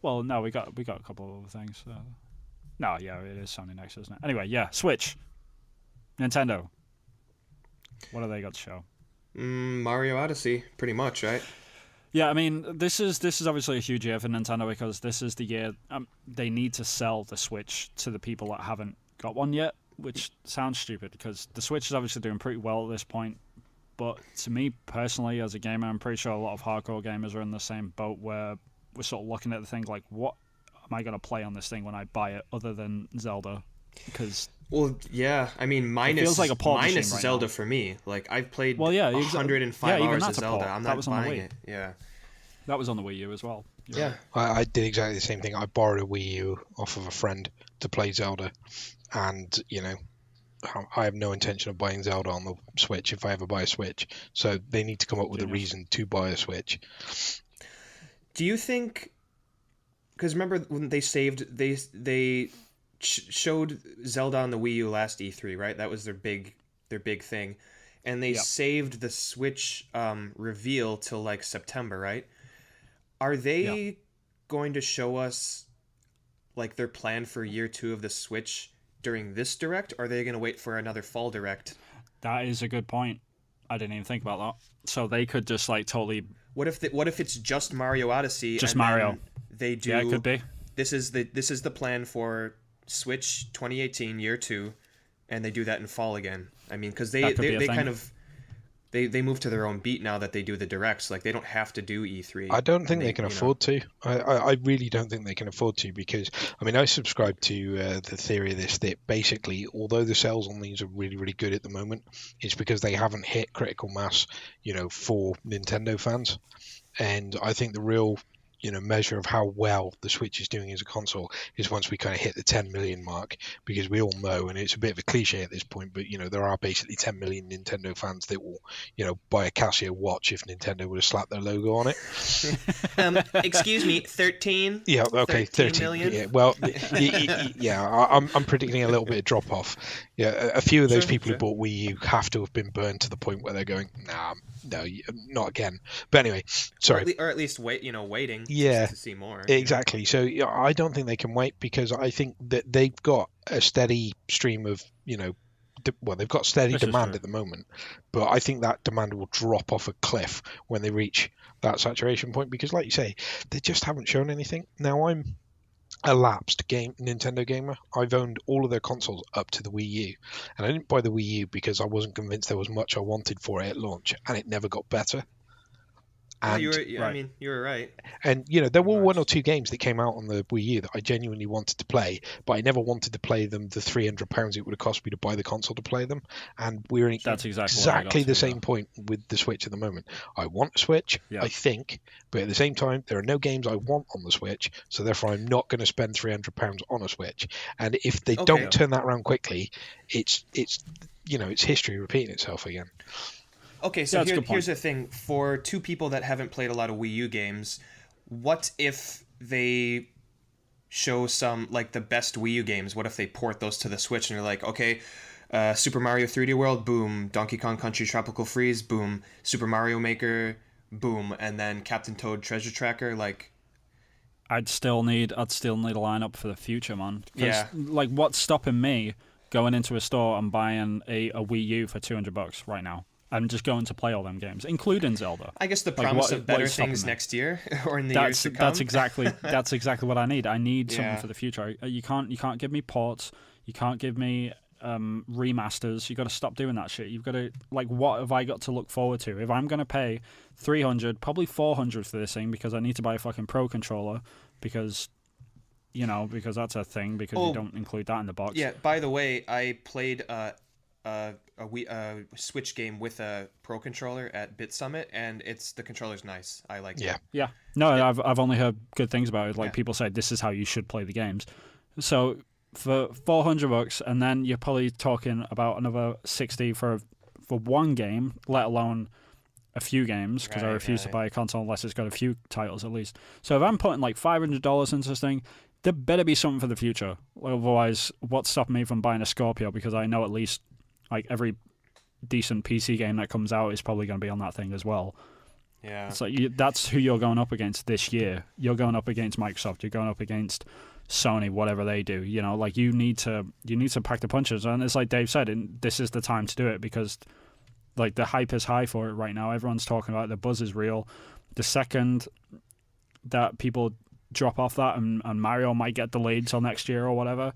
Well, no, we got a couple of other things. So. No, yeah, it is Sony next, isn't it? Anyway, yeah, Switch. Nintendo. What have they got to show? Mario Odyssey, pretty much, right? Yeah, I mean, this is obviously a huge year for Nintendo because this is the year they need to sell the Switch to the people that haven't got one yet, which sounds stupid because the Switch is obviously doing pretty well at this point. But to me personally, as a gamer, I'm pretty sure a lot of hardcore gamers are in the same boat where we're sort of looking at the thing like, what am I going to play on this thing when I buy it other than Zelda? Because well, yeah, I mean, minus like a port machine right Zelda now. For me. Like I've played 105 even hours of that's a Zelda. port. I'm That not was on the buying Wii. it. Yeah. That was on the Wii U as well. Yeah. I did exactly the same thing. I borrowed a Wii U off of a friend to play Zelda, and I have no intention of buying Zelda on the Switch if I ever buy a Switch. So they need to come up with a reason to buy a Switch. Do you think? Because remember when they showed Zelda on the Wii U last E3, right? That was their big thing, and they saved the Switch reveal till like September, right? Are they going to show us like their plan for year 2 of the Switch during this direct, or are they going to wait for another fall direct? That is a good point. I didn't even think about that. So they could just like totally. What if it's just Mario Odyssey? Just Mario. They do. Yeah, it could be. This is the plan for Switch 2018 year 2, and they do that in fall again. I mean, because they kind of. They move to their own beat now that they do the directs. Like, they don't have to do E3. I don't think they can afford to. I really don't think they can afford to because, I mean, I subscribe to the theory of this that basically, although the sales on these are really, really good at the moment, it's because they haven't hit critical mass, for Nintendo fans. And I think the real measure of how well the Switch is doing as a console is once we kind of hit the 10 million mark, because we all know, and it's a bit of a cliche at this point, but there are basically 10 million Nintendo fans that will buy a Casio watch if Nintendo would have slapped their logo on it. Excuse me, 13? Yeah, okay, 13 million? Yeah, well, I'm predicting a little bit of drop off. Yeah, a few of those people who bought Wii U have to have been burned to the point where they're going, nah, no, not again. But anyway, sorry. Or at least waiting. Yeah, to see more. Exactly. So I don't think they can wait because I think that they've got a steady stream of, they've got steady demand at the moment, but I think that demand will drop off a cliff when they reach that saturation point because, like you say, they just haven't shown anything. Now, I'm a lapsed Nintendo gamer. I've owned all of their consoles up to the Wii U, and I didn't buy the Wii U because I wasn't convinced there was much I wanted for it at launch, and it never got better. And, I mean, you were right. And, there were one or two games that came out on the Wii U that I genuinely wanted to play, but I never wanted to play them the £300 it would have cost me to buy the console to play them. And we're in exactly the same point with the Switch at the moment. I want a Switch, I think, but at the same time, there are no games I want on the Switch, so therefore I'm not going to spend £300 on a Switch. And if they don't turn that around quickly, it's history repeating itself again. Okay, so here's the thing. For two people that haven't played a lot of Wii U games, what if they show some, like, the best Wii U games? What if they port those to the Switch and they're like, okay, Super Mario 3D World, boom. Donkey Kong Country Tropical Freeze, boom. Super Mario Maker, boom. And then Captain Toad Treasure Tracker, like... I'd still need a lineup for the future, man. Yeah. Like, what's stopping me going into a store and buying a Wii U for $200 right now? I'm just going to play all them games, including Zelda. I guess the promise of better things next year or in the years to come. That's exactly what I need. I need something for the future. You can't give me ports. You can't give me remasters. You got to stop doing that shit. You've got to, like, what have I got to look forward to? If I'm going to pay $300, probably $400 for this thing because I need to buy a fucking Pro controller because that's a thing because you don't include that in the box. Yeah, by the way, I played a Switch game with a Pro controller at Bit Summit, and the controller's nice. I like it. Yeah. No, I've only heard good things about it. Like, people say this is how you should play the games. So for $400, and then you're probably talking about another $60 for one game, let alone a few games, because I refuse to buy a console unless it's got a few titles at least. So if I'm putting like $500 into this thing, there better be something for the future. Otherwise, what's stopping me from buying a Scorpio? Because I know at least, like, every decent PC game that comes out is probably going to be on that thing as well. Yeah. So that's who you're going up against this year. You're going up against Microsoft. You're going up against Sony, whatever they do. You know, like you need to pack the punches, and it's like Dave said, and this is the time to do it because like the hype is high for it right now. Everyone's talking about it. The buzz is real. The second that people drop off that and Mario might get delayed till next year or whatever,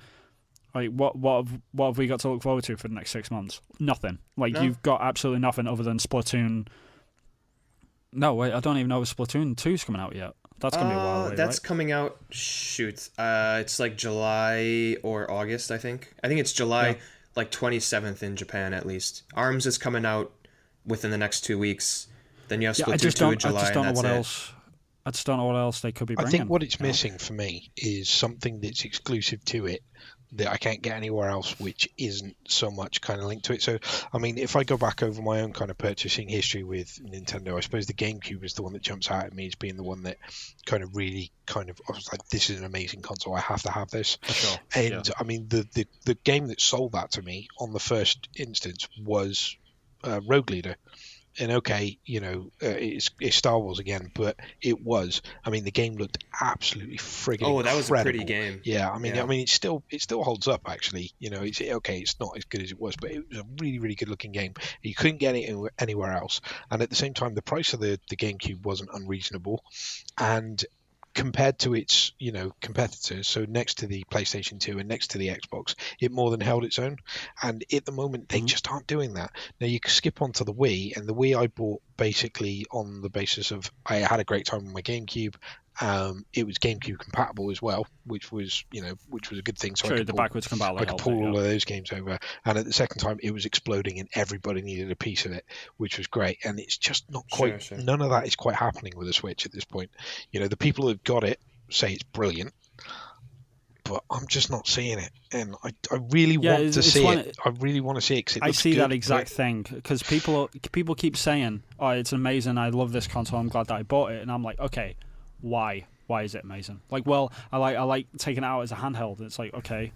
like what have we got to look forward to for the next 6 months? Nothing. Like No. You've got absolutely nothing other than Splatoon. No, wait, I don't even know if Splatoon 2's coming out yet. That's gonna be a while away, That's right? coming out. Shoot, it's like July or August, I think. I think it's July, Yeah. like 27th in Japan at least. ARMS is coming out within the next 2 weeks. Then you have Yeah, Splatoon I just 2 in don't. July, I just don't and know that's what it. else. I just don't know what else they could be I bringing. think what it's you know? missing for me is something that's exclusive to it that I can't get anywhere else, which isn't so much kind of linked to it. So, I mean, if I go back over my own kind of purchasing history with Nintendo, I suppose the GameCube is the one that jumps out at me as being the one that kind of really I was like, this is an amazing console. I have to have this. For sure. And Yeah. I mean, the game that sold that to me on the first instance was Rogue Leader. And okay, you know, it's Star Wars again, but it was. I mean, the game looked absolutely friggin' incredible. Oh, that was a pretty game. Yeah, I mean, Yeah. it still holds up actually. You know, it's okay. It's not as good as it was, but it was a really, really good looking game. You couldn't get it anywhere else, and at the same time, the price of the GameCube wasn't unreasonable, and compared to its competitors, so next to the PlayStation 2 and next to the Xbox, it more than held its own. And at the moment, they just aren't doing that. Now you can skip onto the Wii, and the Wii I bought basically on the basis of I had a great time with my GameCube. It was GameCube compatible as well, which was a good thing. So True, I could the pull, backwards compatible. I could pull all of those games over. And at the second time, it was exploding, and everybody needed a piece of it, which was great. And it's just not quite. Sure. None of that is quite happening with the Switch at this point. You know, the people who've got it say it's brilliant, but I'm just not seeing it, and I really want to see it. I really want to see it because I see good, that exact thing because people keep saying, "Oh, it's amazing! I love this console. I'm glad that I bought it." And I'm like, okay, why? Why is it amazing? Like, well, I like taking it out as a handheld. It's like, okay,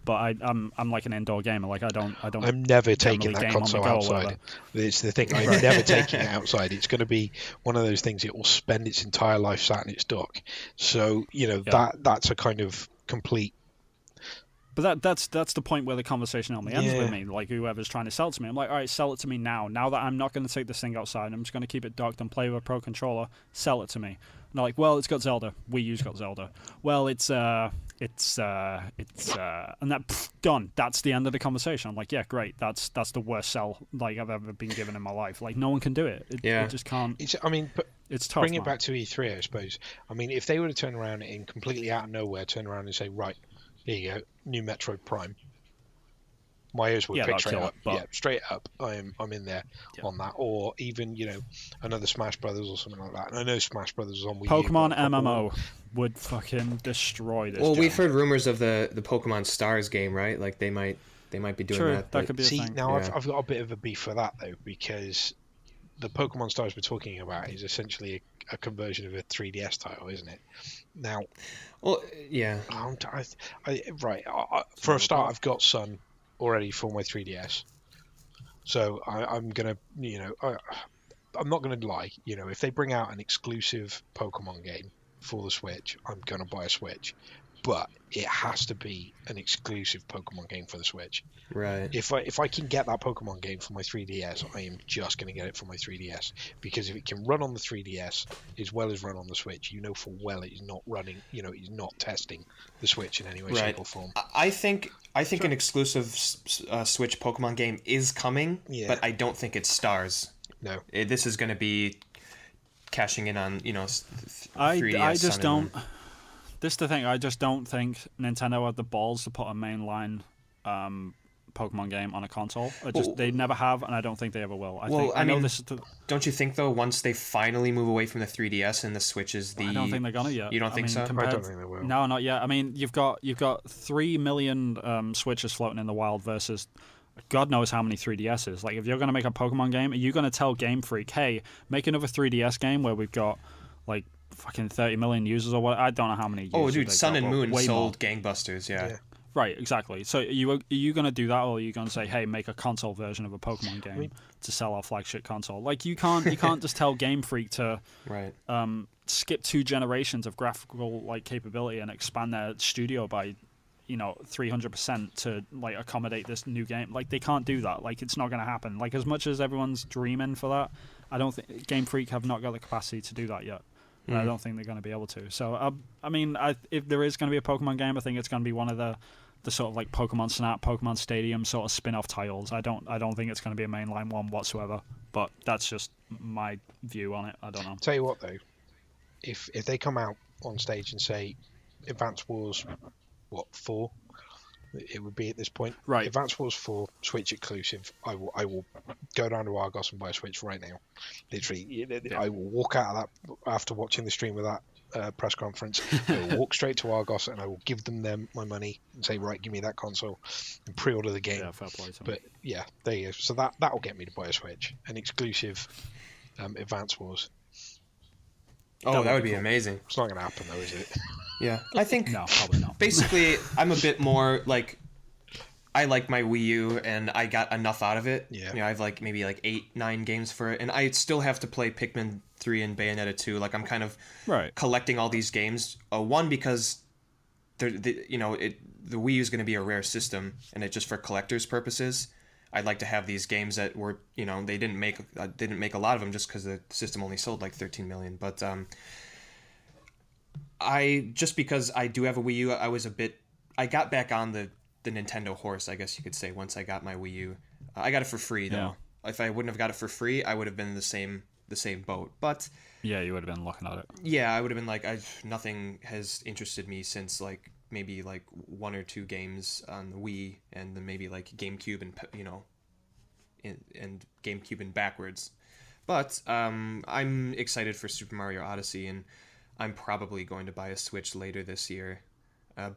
but I'm like an indoor gamer. Like I don't. I'm never taking that game on the console go or outside. whatever. It's the thing. I'm never taking it outside. It's going to be one of those things. It will spend its entire life sat in its dock. So that's a kind of complete. But that's the point where the conversation only ends with me. Like whoever's trying to sell it to me, I'm like, all right, sell it to me now. Now that I'm not going to take this thing outside, I'm just going to keep it docked and play with a Pro Controller. Sell it to me. And they're like, well, it's got Zelda. Wii U's got Zelda. Well, it's and that done. That's the end of the conversation. I'm like, yeah, great. That's the worst sell like I've ever been given in my life. Like no one can do it. It just can't. It's tough. Bring it back to E3, I suppose. I mean, if they were to turn around and completely out of nowhere, turn around and say, right, here you go, new Metroid Prime. My ears would pick straight up. Yeah, straight up. I'm in there on that. Or even, another Smash Brothers or something like that. And I know Smash Brothers is on Wii U. Pokemon MMO would fucking destroy this. Well, we've heard rumors of the Pokemon Stars game, right? Like they might be doing that. That could be a thing. Now I've got a bit of a beef for that though, because the Pokemon Stars we're talking about is essentially a conversion of a 3DS title, isn't it? Now, well, yeah. For a start, I've got Sun already for my 3DS, so I'm gonna, I'm not gonna lie. If they bring out an exclusive Pokemon game for the Switch, I'm gonna buy a Switch, but it has to be an exclusive Pokemon game for the Switch. Right. If I can get that Pokemon game for my 3DS, I am just going to get it for my 3DS, because if it can run on the 3DS as well as run on the Switch, full well it is not running. It's not testing the Switch in any way, shape, or form. I think an exclusive Switch Pokemon game is coming, but I don't think it's Stars. No, this is going to be cashing in on 3DS. I just don't. This is the thing. I just don't think Nintendo had the balls to put a mainline Pokemon game on a console. They never have, and I don't think they ever will. I know this is. Don't you think though? Once they finally move away from the 3DS and the Switch is the. I don't think they're gonna yet. You don't think so? I don't think they will. No, not yet. I mean, you've got 3 million Switches floating in the wild versus God knows how many 3DSs. Like, if you're gonna make a Pokemon game, are you gonna tell Game Freak, hey, make another 3DS game where we've got like fucking 30 million users or what? I don't know how many. Oh, dude, Sun and Moon way sold more. gangbusters. Yeah. Right, exactly. So are you going to do that, or are you going to say, hey, make a console version of a Pokemon game to sell our flagship console? Like, you can't just tell Game Freak to Right. skip 2 generations of graphical like capability and expand their studio by 300% to like accommodate this new game. Like, they can't do that. Like, it's not going to happen. Like, as much as everyone's dreaming for that, I don't think Game Freak have not got the capacity to do that yet. I don't think they're going to be able to. So I mean, if there is going to be a Pokemon game, I think it's going to be one of the sort of like Pokemon Snap, Pokemon Stadium sort of spin-off titles. I don't think it's going to be a mainline one whatsoever. But that's just my view on it. I don't know. Tell you what though, if they come out on stage and say Advance Wars 4, it would be at this point. Right. Advance Wars 4 Switch exclusive. I will go down to Argos and buy a Switch right now. Literally, I will walk out of that after watching the stream of that press conference. I will walk straight to Argos and I will give them my money and say, right, give me that console and pre-order the game. Yeah, fair play to them. But yeah, there you go. So that'll get me to buy a Switch, an exclusive Advance Wars. Oh, that would be amazing. It's not going to happen though, is it? Yeah, I think No, probably not. basically I'm a bit more like, I like my Wii U and I got enough out of it. Yeah. You know, I have like maybe like 8-9 games for it, and I still have to play Pikmin 3 and Bayonetta 2. Like, I'm kind of collecting all these games. One, because the Wii U is going to be a rare system, and it just for collectors purposes. I'd like to have these games that were, they didn't make a lot of them just because the system only sold like 13 million. But because I do have a Wii U, I got back on the Nintendo horse, I guess you could say, once I got my Wii U. I got it for free though. Yeah. If I wouldn't have got it for free, I would have been in the same boat. But yeah, you would have been looking at it. Yeah, I would have been like, nothing has interested me since like maybe like 1 or 2 games on the Wii, and then maybe like GameCube and and GameCube and backwards. But I'm excited for Super Mario Odyssey, and I'm probably going to buy a Switch later this year.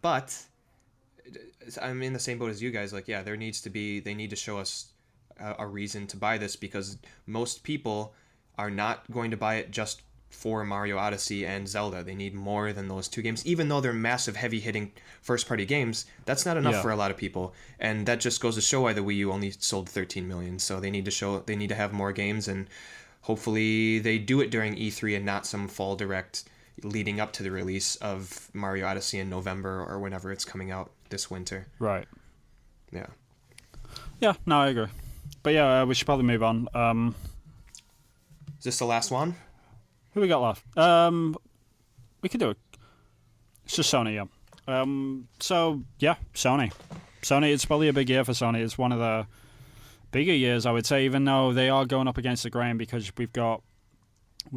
But I'm in the same boat as you guys. Like, yeah, they need to show us a reason to buy this, because most people are not going to buy it just for Mario Odyssey and Zelda. They need more than those 2 games. Even though they're massive, heavy-hitting first-party games, that's not enough for a lot of people. And that just goes to show why the Wii U only sold 13 million. So they need to have more games, and hopefully they do it during E3 and not some fall direct leading up to the release of Mario Odyssey in November or whenever it's coming out this winter. Right. Yeah. Yeah, no, I agree. But yeah, we should probably move on. Is this the last one? Who we got left? We could do it. It's just Sony, yeah. So, yeah, Sony. Sony, it's probably a big year for Sony. It's one of the bigger years, I would say, even though they are going up against the grain, because we've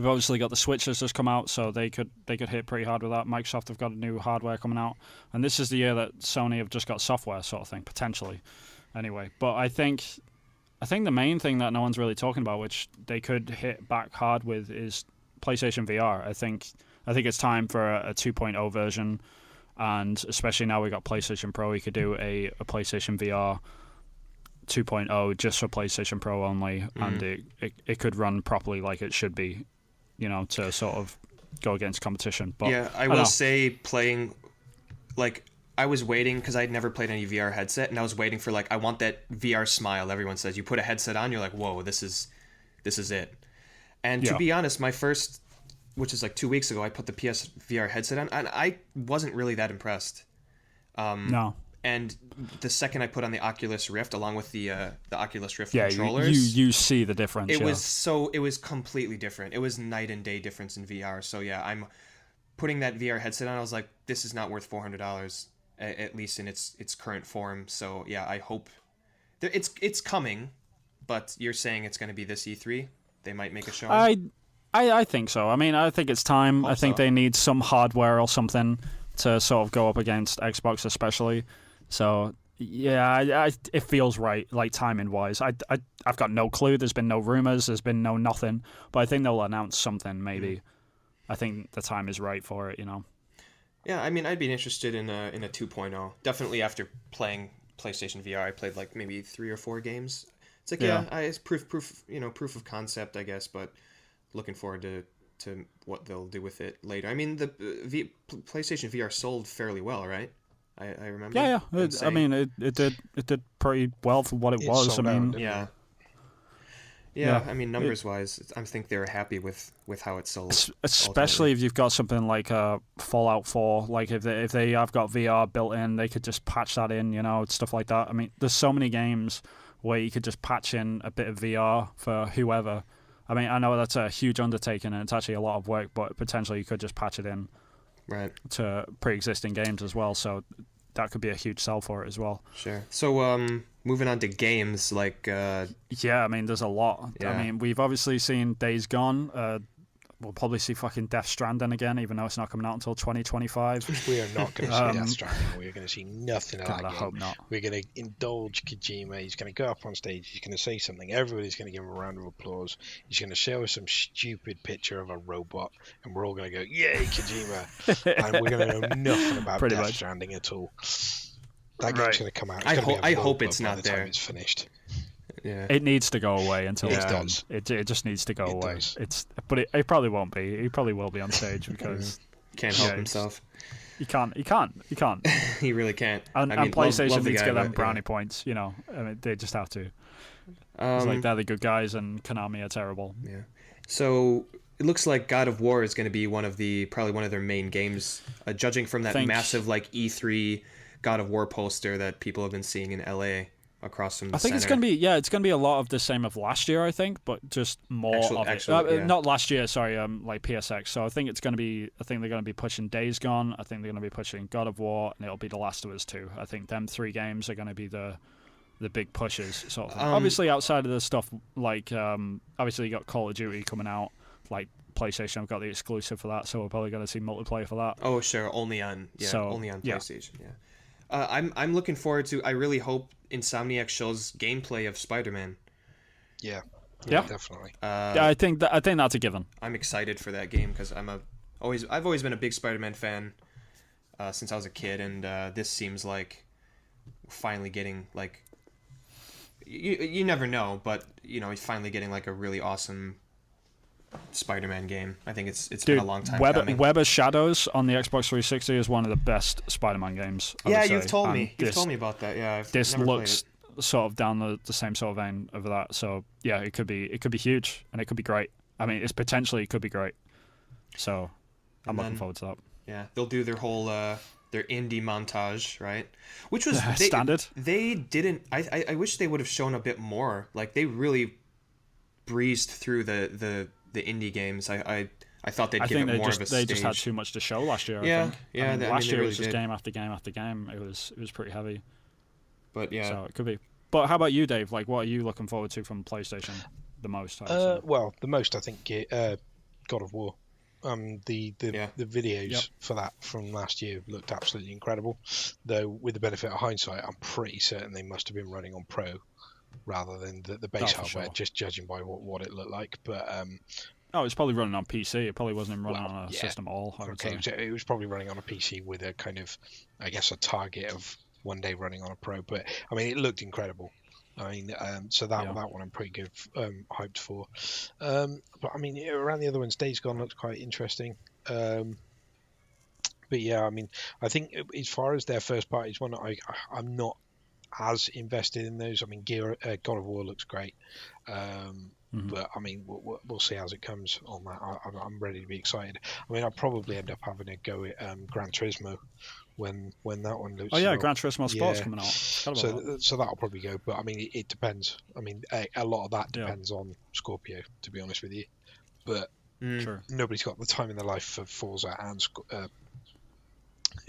obviously got the Switch that's just come out, so they could hit pretty hard with that. Microsoft have got a new hardware coming out, and this is the year that Sony have just got software sort of thing, potentially. Anyway, but I think the main thing that no one's really talking about, which they could hit back hard with, is PlayStation VR. I think it's time for a 2.0 version, and especially now we got PlayStation Pro, we could do a PlayStation VR 2.0 just for PlayStation Pro only, and it could run properly like it should be, to sort of go against competition. But yeah, I will say, playing, like, I was waiting because I'd never played any VR headset, and I was waiting for, like, I want that VR smile. Everyone says you put a headset on, you're like, whoa, this is it. And to be honest, my first, which is like 2 weeks ago, I put the PS VR headset on, and I wasn't really that impressed. No. And the second I put on the Oculus Rift, along with the Oculus Rift controllers, you see the difference. It was completely different. It was night and day difference in VR. So yeah, I'm putting that VR headset on. I was like, this is not worth $400, at least in its current form. So yeah, I hope it's coming. But you're saying it's going to be this E3? They might make a show. I think so. I mean, I think it's time. I think they need some hardware or something to sort of go up against Xbox, especially. So yeah, it feels right, like timing wise. I've got no clue. There's been no rumors. There's been no nothing. But I think they'll announce something. Maybe. I think the time is right for it. Yeah, I mean, I'd be interested in a 2.0. Definitely after playing PlayStation VR, I played like maybe 3 or 4 games. It's like it's proof of concept, I guess. But looking forward to what they'll do with it later. I mean, the PlayStation VR sold fairly well, right? I remember. Yeah, them I saying. mean, it did pretty well for what it It was. I sold out, mean, didn't Yeah. it? Yeah, yeah, I mean, numbers wise, I think they were happy with how it sold. especially if you've got something like Fallout 4, like if they have got VR built in, they could just patch that in, stuff like that. I mean, there's so many games where you could just patch in a bit of VR for whoever. I mean, I know that's a huge undertaking and it's actually a lot of work, but potentially you could just patch it in Right. to pre-existing games as well. So that could be a huge sell for it as well. Sure. So, moving on to games, like, Yeah, I mean, there's a lot. Yeah. I mean, we've obviously seen Days Gone. We'll probably see fucking Death Stranding again, even though it's not coming out until 2025. We are not going to see Death Stranding. We're going to see nothing of God, that I game. hope not. We're going to indulge Kojima. He's going to go up on stage. He's going to say something. Everybody's going to give him a round of applause. He's going to show us some stupid picture of a robot, and we're all going to go, "Yay, Kojima!" And we're going to know nothing about Pretty Death much. Stranding at all. That game's Right. going to come out. It's I gonna be hope- a I road hope it's book by not the time there. It's finished. yeah. It needs to go away until Yeah. it's It done. does. It just needs to go It away. does. But it probably won't be. He probably will be on stage because Can't Yeah, help it's- himself. he can't. He really can't. And, I mean, and PlayStation love the needs to guy, get them but, brownie points. I mean, they just have to. yeah. It's like they're the good guys, and Konami are terrible. Yeah. So it looks like God of War is going to be probably one of their main games. Judging from that Think- massive like E3 God of War poster that people have been seeing in LA across from the I think it's center. gonna be a lot of the same of last year. I think, but just more of it. Yeah. Not last year, sorry. Like PSX. So I think it's gonna be. I think they're gonna be pushing Days Gone. I think they're gonna be pushing God of War, and it'll be The Last of Us 2. I think them three games are gonna be the big pushes. Sort of thing. Obviously, outside of the stuff like obviously you got Call of Duty coming out. Like PlayStation have got the exclusive for that, so we're probably gonna see multiplayer for that. Oh sure, only on PlayStation. Yeah. I'm looking forward to. I really hope Insomniac shows gameplay of Spider-Man. Yeah. Yeah. Definitely. Yeah, I think that's a given. I'm excited for that game because I've always been a big Spider-Man fan since I was a kid, and this seems like finally getting like you never know, but finally getting like a really awesome Spider-Man game. I think it's Dude, been a long time coming. Web of Shadows on the Xbox 360 is one of the best Spider-Man games. I Yeah, would you've say. told And me. You've told me about that. Yeah, I've This never played looks sort of down the same sort of vein of that. So yeah, it could be huge and it could be great. I mean, it could be great. So I'm looking forward to that. Yeah, they'll do their whole their indie montage, right? Which was Standard. They didn't. I wish they would have shown a bit more. Like they really breezed through the indie games. I thought they'd I give think it more of a they stage. just had too much to show last year. Yeah, I think. yeah, I mean, I last mean, they year it really was just did. game after game after game. It was pretty heavy. But yeah, So it could be. But how about you, Dave? Like, what are you looking forward to from PlayStation the most? I would say? Well, the most I think God of War. The Yeah. videos Yep. for that from last year looked absolutely incredible. Though with the benefit of hindsight, I'm pretty certain they must have been running on Pro rather than the base for hardware, sure. just judging by what it looked like. But Oh, it's probably running on PC. It probably wasn't even running Well, on a yeah. system at all. I would okay, say. it was probably running on a PC with a kind of, I guess, a target of one day running on a Pro. But I mean, it looked incredible. I mean, so that one I'm pretty good, hyped for. But I mean, around the other ones, Days Gone looked quite interesting. But yeah, I mean, I think as far as their first parties, one I'm not as invested in those. I mean, God of War looks great, but I mean, we'll see as it comes on that. I'm ready to be excited. I mean, I'll probably end up having a go at Gran Turismo when that one looks. Oh yeah, Gran Turismo Sports coming out. Forgot about that. So that'll probably go. But I mean, it depends. I mean, a lot of that depends on Scorpio, to be honest with you. But Sure. nobody's got the time in their life for Forza and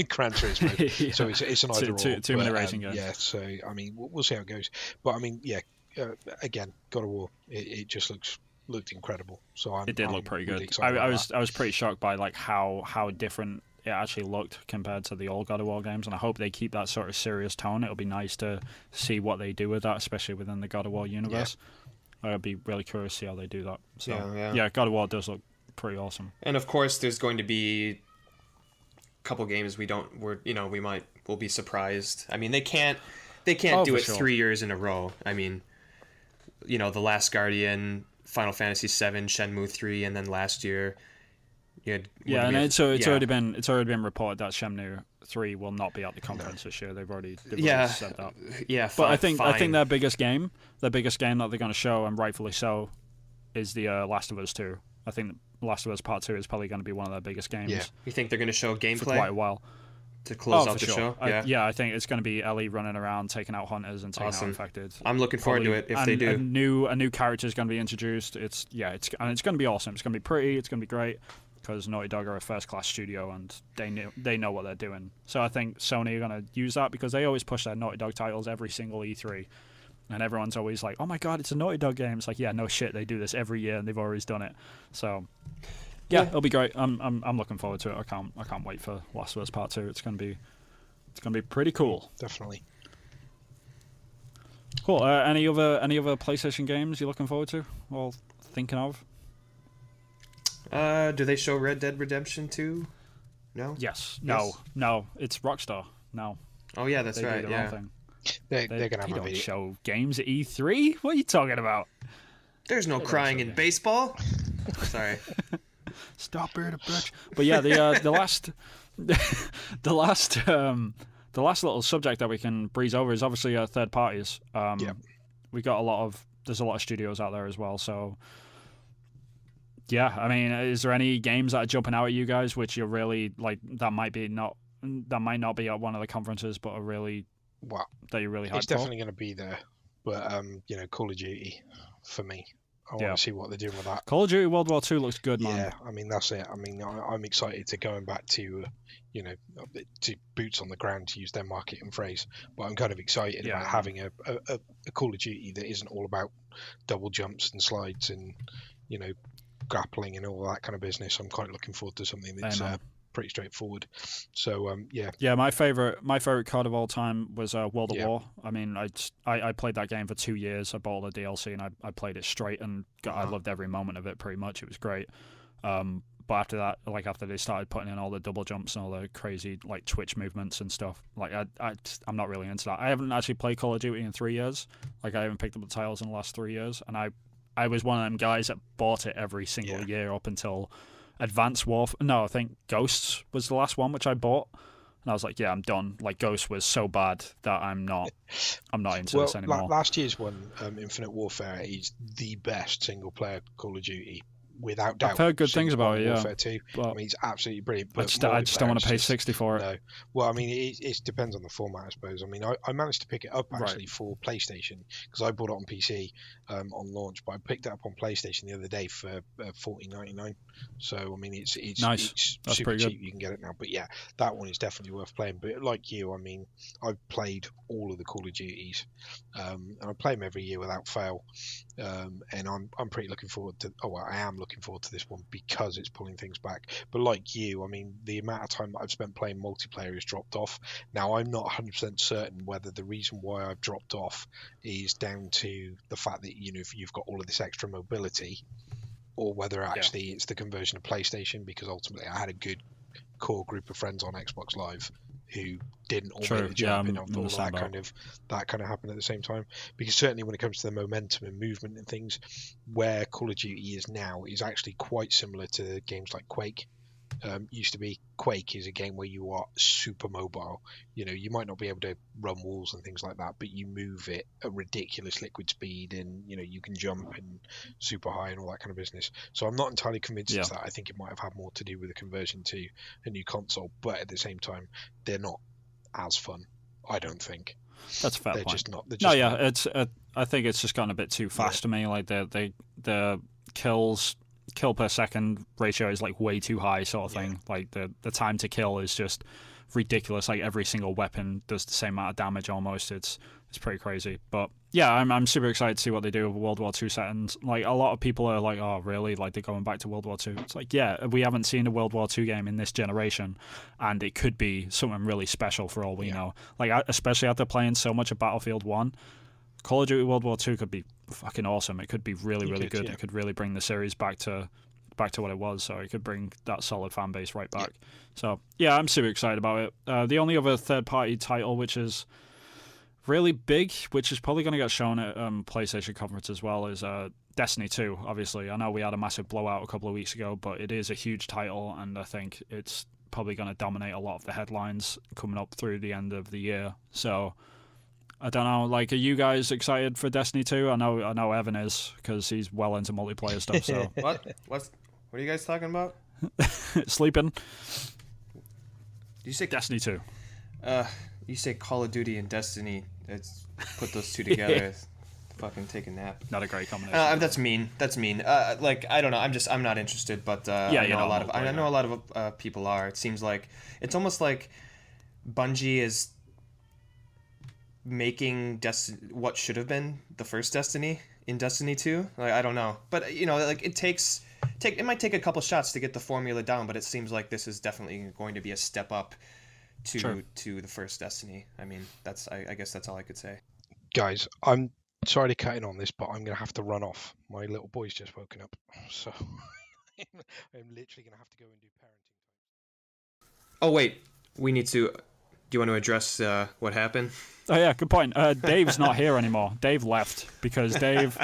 Gran Turismo, Yeah. so it's an either or. Too many racing games. Yeah, so I mean, we'll see how it goes. But I mean, yeah, again, God of War, it just looked incredible. So I'm It did I'm look pretty really good. excited I about was pretty shocked by like how different it actually looked compared to the old God of War games, and I hope they keep that sort of serious tone. It'll be nice to see what they do with that, especially within the God of War universe. I'd be really curious to see how they do that. So Yeah. God of War does look pretty awesome. and of course, there's going to be a couple games we'll be surprised. I mean, they can't do for it sure. 3 years in a row. I mean, The Last Guardian, Final Fantasy VII, Shenmue 3, and then last year, Yeah, and it's already been reported that Shenmue 3 will not be at the conference this year. They've already said that. Yeah, but I think their biggest game that they're going to show, and rightfully so, is the Last of Us 2. I think Last of Us Part 2 is probably going to be one of their biggest games. Yeah. You think they're going to show gameplay for quite a while to close out the show? Yeah, I think it's going to be Ellie running around, taking out hunters and taking out infected. I'm looking forward to it if they do. A new character is going to be introduced. It's going to be awesome. It's going to be pretty. It's going to be great because Naughty Dog are a first-class studio and they know what they're doing. So I think Sony are going to use that because they always push their Naughty Dog titles every single E3. And everyone's always like, "Oh my god, it's a Naughty Dog game." It's like, yeah, no shit, they do this every year, and they've always done it. So, yeah, it'll be great. I'm looking forward to it. I can't wait for Last of Us Part 2. It's gonna be pretty cool. Definitely. Cool. Any other PlayStation games you're looking forward to or thinking of? Do they show Red Dead Redemption 2? No. Yes. No. It's Rockstar. No. Oh yeah, that's right. Yeah. They're going to have a video. Show games at E3? What are you talking about? There's no crying in baseball. Sorry. Stop being a bitch. But yeah, the last little subject that we can breeze over is obviously third parties. We got there's a lot of studios out there as well. So yeah, I mean, is there any games that are jumping out at you guys which you're really like that might not be at one of the conferences, but are really that you really hyped it's definitely going to be there, but Call of Duty for me. I want to see what they're doing with that. Call of Duty World War II looks good, man. Yeah, I mean that's it. I mean I'm excited to going back to to boots on the ground, to use their marketing phrase. But I'm kind of excited about having a Call of Duty that isn't all about double jumps and slides and grappling and all that kind of business. I'm quite looking forward to something that's pretty straightforward. So yeah, my favorite COD of all time was World of War. I mean, I played that game for 2 years. I bought all the DLC and I played it straight and I loved every moment of it. Pretty much, it was great. But after that, like after they started putting in all the double jumps and all the crazy like Twitch movements and stuff, like I'm not really into that. I haven't actually played Call of Duty in 3 years. Like I haven't picked up the titles in the last 3 years, and I was one of them guys that bought it every single year up until Advanced Warfare. No, I think Ghosts was the last one which I bought, and I was like, yeah, I'm done. Like Ghost was so bad that I'm not into this anymore. Last year's one, Infinite Warfare, is the best single player Call of Duty. Without doubt. I've heard good things about it, Warfare 2. I mean, it's absolutely brilliant. But I just don't want to pay 60 for it. No. Well, I mean, it depends on the format, I suppose. I mean, I managed to pick it up, actually, for PlayStation, because I bought it on PC on launch, but I picked it up on PlayStation the other day for $14.99. So, I mean, it's nice. It's That's super pretty cheap. good. You can get it now. But yeah, that one is definitely worth playing. But like you, I mean, I've played all of the Call of Duties, and I play them every year without fail. And I'm pretty looking forward to. I am looking forward to this one because it's pulling things back. But like you, I mean, the amount of time that I've spent playing multiplayer has dropped off. Now I'm not 100% certain whether the reason why I've dropped off is down to the fact that if you've got all of this extra mobility, or whether actually it's the conversion of PlayStation, because ultimately I had a good core group of friends on Xbox Live who didn't all make the jump, and I thought that kind of happened at the same time. Because certainly when it comes to the momentum and movement and things, where Call of Duty is now is actually quite similar to games like Quake. Used to be. Quake is a game where you are super mobile. You might not be able to run walls and things like that, but you move at a ridiculous liquid speed, and you can jump and super high and all that kind of business. So I'm not entirely convinced of that. I think it might have had more to do with the conversion to a new console, but at the same time, they're not as fun. I don't think. That's a fair they're point. Just not. It's. I think it's just gotten a bit too fast to me. Like the kill per second ratio is like way too high, sort of thing. Like the time to kill is just ridiculous. Like every single weapon does the same amount of damage almost. It's pretty crazy. But yeah, I'm super excited to see what they do with World War II settings. Like a lot of people are like, oh really? Like they're going back to World War II. It's like, yeah, we haven't seen a World War II game in this generation, and it could be something really special for all we know. Like especially after playing so much of Battlefield 1. Call of Duty World War II could be fucking awesome. It could be really good. It could really bring the series back to what it was. So it could bring that solid fan base right back. So yeah, I'm super excited about it. The only other third-party title which is really big, which is probably going to get shown at PlayStation conference as well, is Destiny 2, obviously. I know we had a massive blowout a couple of weeks ago, but it is a huge title, and I think it's probably going to dominate a lot of the headlines coming up through the end of the year. So I don't know, like, are you guys excited for Destiny 2? I know Evan is, because he's well into multiplayer stuff. So What are you guys talking about? sleeping. Did you say Destiny 2. You say Call of Duty and Destiny. It's put those two together. Fucking take a nap. Not a great combination. That's mean. Like, I don't know. I'm not interested. But I know a lot of people are. It seems like it's almost like Bungie is making what should have been the first Destiny in Destiny 2. Like, I don't know, but like it might take a couple shots to get the formula down, but it seems like this is definitely going to be a step up to the first Destiny. I mean, I guess that's all I could say. Guys, I'm sorry to cut in on this, but I'm going to have to run off. My little boy's just woken up, so I'm literally going to have to go and do parenting. Oh wait, we need to. Do you want to address what happened? Oh yeah, good point. Dave's not here anymore. Dave left because Dave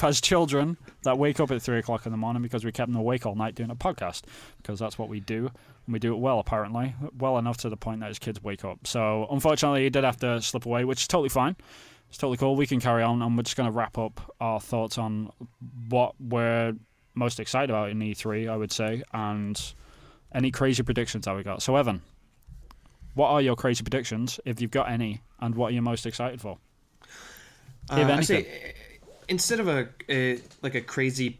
has children that wake up at 3:00 in the morning because we kept them awake all night doing a podcast, because that's what we do, and we do it well, apparently, well enough to the point that his kids wake up. So unfortunately, he did have to slip away, which is totally fine. It's totally cool. We can carry on, and we're just going to wrap up our thoughts on what we're most excited about in E3, I would say, and any crazy predictions that we got. So Evan, what are your crazy predictions, if you've got any, and what are you most excited for? I say, instead of a crazy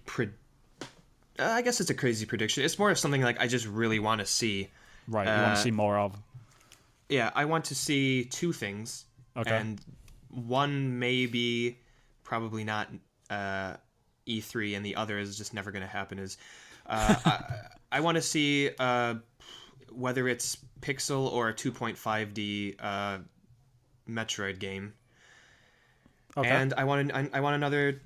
I guess it's a crazy prediction. It's more of something like I just really want to see. Right, you want to see more of. Yeah, I want to see two things. Okay. And one maybe, probably not E3, and the other is just never going to happen. Is I want to see whether it's pixel or a 2.5D Metroid game. Okay. And I want another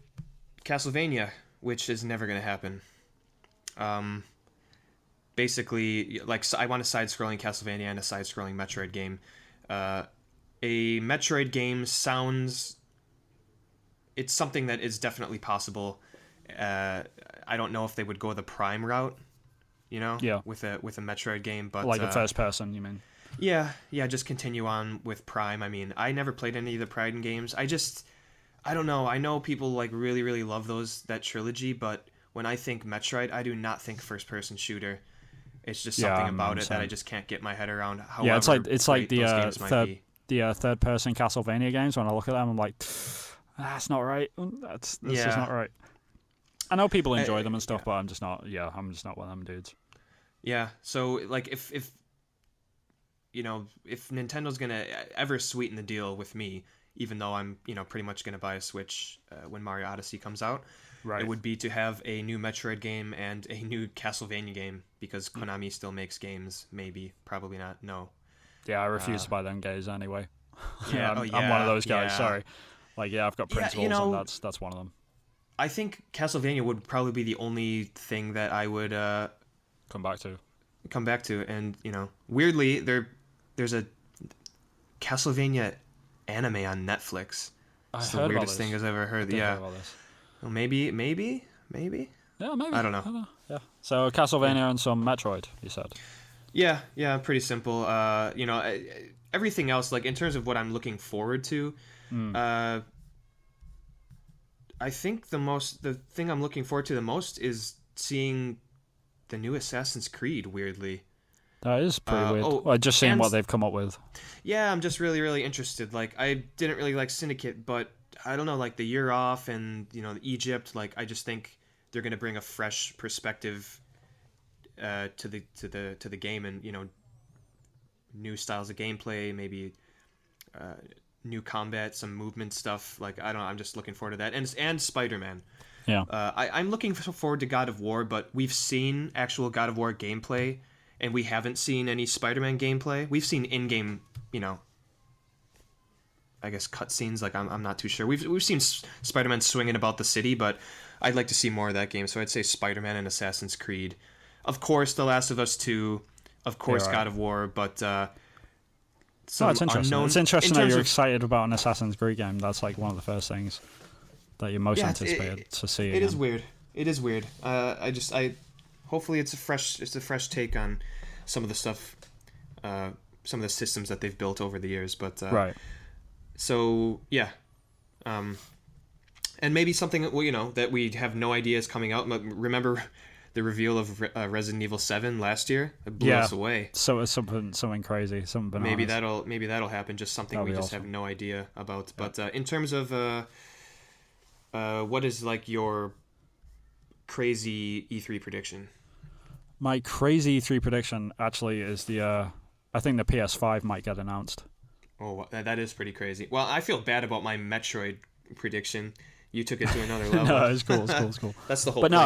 Castlevania, which is never going to happen. Basically, like, I want a side-scrolling Castlevania and a side-scrolling Metroid game. A Metroid game sounds... It's something that is definitely possible. I don't know if they would go the Prime route, Yeah. with a Metroid game, but Like the first person, you mean? Yeah, just continue on with Prime. I mean, I never played any of the Prime games. I don't know. I know people like really, really love that trilogy, but when I think Metroid, I do not think first-person shooter. It's just something about it that I just can't get my head around. However, yeah, it's like the third-person Castlevania games. When I look at them, I'm like, that's not right. That's just not right. I know people enjoy them and stuff, but I'm just not. Yeah, I'm just not one of them dudes. Yeah. So like, if Nintendo's gonna ever sweeten the deal with me, even though I'm pretty much gonna buy a Switch when Mario Odyssey comes out, right, it would be to have a new Metroid game and a new Castlevania game, because Konami still makes games. Maybe, probably not. No. Yeah, I refuse to buy them games anyway. Yeah, I'm one of those guys. Sorry. Like, yeah, I've got principles, and that's one of them. I think Castlevania would probably be the only thing that I would come back to, and weirdly, there's a Castlevania anime on Netflix. It's the weirdest thing I've ever heard. Yeah. Well, maybe. Yeah, maybe. I don't know. Yeah. So Castlevania and some Metroid, you said. Yeah, pretty simple. Everything else, like in terms of what I'm looking forward to, I think the thing I'm looking forward to the most is seeing the new Assassin's Creed, weirdly. That is pretty weird. Just seeing what they've come up with. Yeah, I'm just really, really interested. Like, I didn't really like Syndicate, but I don't know, like the year off and, Egypt, like, I just think they're going to bring a fresh perspective to the game, and, new styles of gameplay, maybe new combat, some movement stuff. Like, I don't know, I'm just looking forward to that. And Spider-Man. Yeah. I'm looking forward to God of War, but we've seen actual God of War gameplay, and we haven't seen any Spider-Man gameplay. We've seen in-game, I guess cutscenes. Like, I'm not too sure. We've seen Spider-Man swinging about the city, but I'd like to see more of that game. So I'd say Spider-Man and Assassin's Creed. Of course, The Last of Us 2. Of course, God of War. But it's interesting. It's interesting that you're excited about an Assassin's Creed game. That's like one of the first things. that you're most anticipated to see? It is weird. It is weird. Hopefully it's a fresh take on some of the stuff, some of the systems that they've built over the years. But right. So yeah, and maybe something that we have no idea is coming out. Remember the reveal of Resident Evil 7 last year? It blew us away. So it's something crazy, something bananas. Maybe that'll happen. Just something we just have no idea about. But in terms of what is like your crazy E3 prediction? My crazy E3 prediction actually is I think the PS5 might get announced. Oh, that is pretty crazy. Well, I feel bad about my Metroid prediction. You took it to another level. No, it's cool. That's the whole. But point no,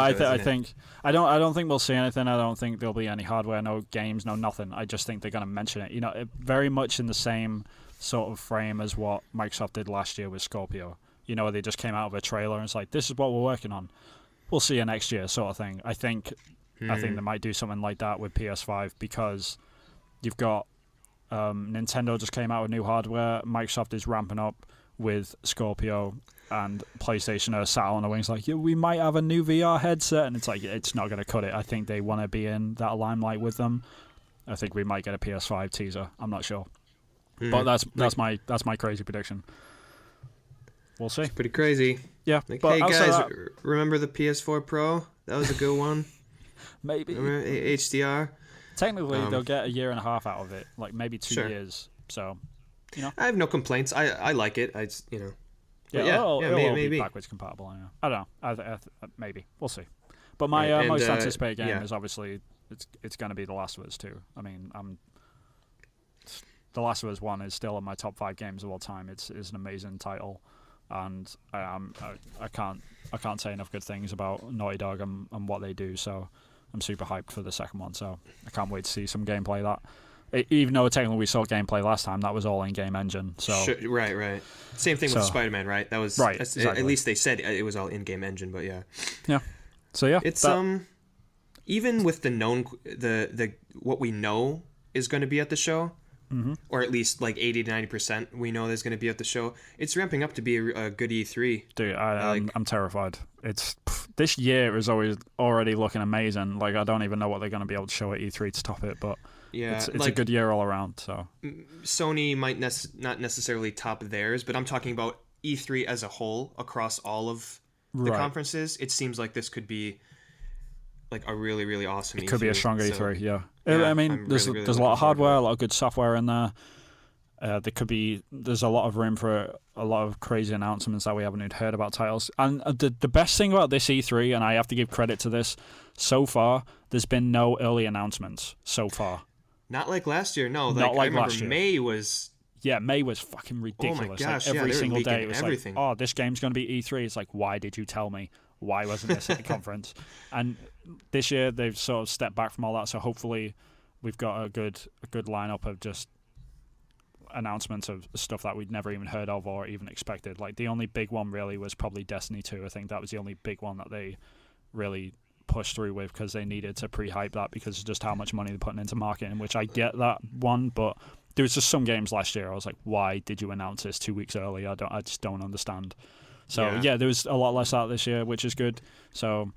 I don't think we'll see anything. I don't think there'll be any hardware, no games, no nothing. I just think they're going to mention it. Very much in the same sort of frame as what Microsoft did last year with Scorpio. They just came out of a trailer and it's like, this is what we're working on. We'll see you next year, sort of thing. I think they might do something like that with PS5 because you've got Nintendo just came out with new hardware. Microsoft is ramping up with Scorpio, and PlayStation are sat on the wings like, yeah, we might have a new VR headset, and it's like, it's not going to cut it. I think they want to be in that limelight with them. I think we might get a PS5 teaser. I'm not sure, but that's my crazy prediction. We'll see. It's pretty crazy. Yeah. Like, but hey guys, remember the PS4 Pro? That was a good one. Maybe. Remember HDR? Technically, they'll get a year and a half out of it, like maybe 2 years. So, I have no complaints. I like it. It'll maybe be backwards compatible. I don't know. Maybe we'll see. But my most anticipated game is obviously it's going to be The Last of Us 2. I mean, The Last of Us 1 is still in my top 5 games of all time. It's an amazing title, and I can't say enough good things about Naughty Dog and what they do. So I'm super hyped for the second one. So I can't wait to see some gameplay of that. Even though technically we saw gameplay last time, that was all in-game engine. So right. Same thing with Spider-Man, right? That was right. Exactly. At least they said it was all in-game engine, but yeah. Yeah. So yeah, it's even with the known the what we know is going to be at the show, or at least like 80 to 90% we know there's going to be at the show. It's ramping up to be a good E3. Dude, I'm terrified. This year is already looking amazing. Like I don't even know what they're going to be able to show at E3 to top it, but. Yeah, it's like, a good year all around. So Sony might not necessarily top theirs, but I'm talking about E3 as a whole across all of the conferences. It seems like this could be like a really, really awesome. It could be a strong E3. Yeah, I mean, there's a lot of hardware, a lot of good software in there. There's a lot of room for a lot of crazy announcements that we haven't even heard about titles. And the best thing about this E3, and I have to give credit to this, so far there's been no early announcements so far. Not like last year, no. Not like I remember last year. May was fucking ridiculous. Oh my gosh, like every single day it was everything. like, oh, this game's going to be E3. It's like, why did you tell me? Why wasn't this at the conference? And this year they've sort of stepped back from all that, so hopefully we've got a good lineup of just announcements of stuff that we'd never even heard of or even expected. Like the only big one really was probably Destiny 2. I think that was the only big one that they really push through with because they needed to pre-hype that because of just how much money they're putting into marketing, which I get that one, but there was just some games last year I was like, why did you announce this 2 weeks early? I just don't understand. So yeah, there was a lot less out this year, which is good. So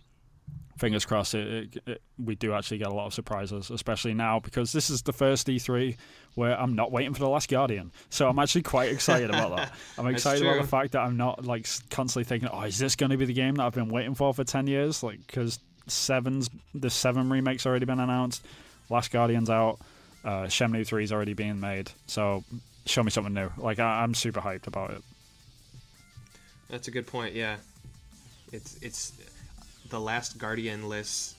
fingers crossed we do actually get a lot of surprises, especially now because this is the first E3 where I'm not waiting for The Last Guardian. So I'm actually quite excited about that. I'm excited about the fact that I'm not like constantly thinking, oh, is this going to be the game that I've been waiting for 10 years? Like, because the 7 remake's already been announced, Last Guardian's out, Shenmue 3 is already being made, so show me something new. Like I'm super hyped about it. That's a good point. Yeah, it's the Last Guardian-less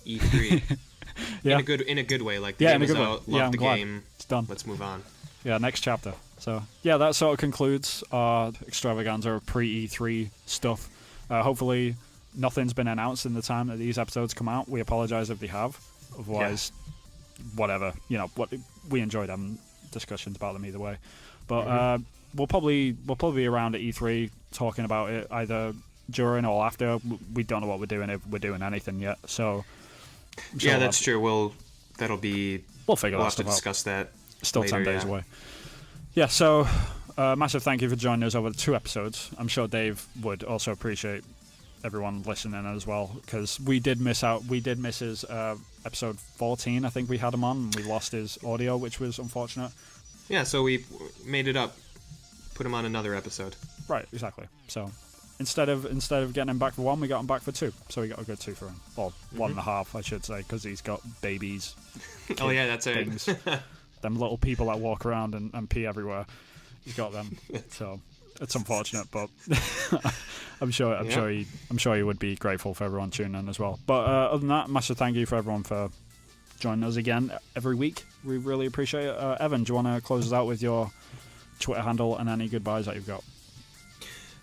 E3. Yeah, in a good way. Like the game is out, love the game. It's done. Let's move on. Yeah, next chapter. So yeah, that sort of concludes our extravaganza of pre-E3 stuff. Hopefully nothing's been announced in the time that these episodes come out. We apologize if they have. Otherwise, whatever. We enjoyed having discussions about them either way. But we'll probably be around at E3 talking about it either during or after. We don't know what we're doing if we're doing anything yet. So yeah, that's true. We'll figure we'll that stuff out. Discuss that. Still later, 10 days away. Yeah. So massive thank you for joining us over the 2 episodes. I'm sure Dave would also appreciate everyone listening as well, because we did miss his episode 14. I think we had him on, and we lost his audio, which was unfortunate. Yeah, so we made it up, put him on another episode. Right, exactly. So instead of getting him back for 1, we got him back for 2. So we got a good 2 for him, or 1.5, I should say, because he's got babies. Oh yeah, that's it. Things, them little people that walk around and pee everywhere. He's got them. So it's unfortunate, but I'm sure he would be grateful for everyone tuning in as well. But other than that, massive thank you for everyone for joining us again every week. We really appreciate it. Evan, do you want to close us out with your Twitter handle and any goodbyes that you've got?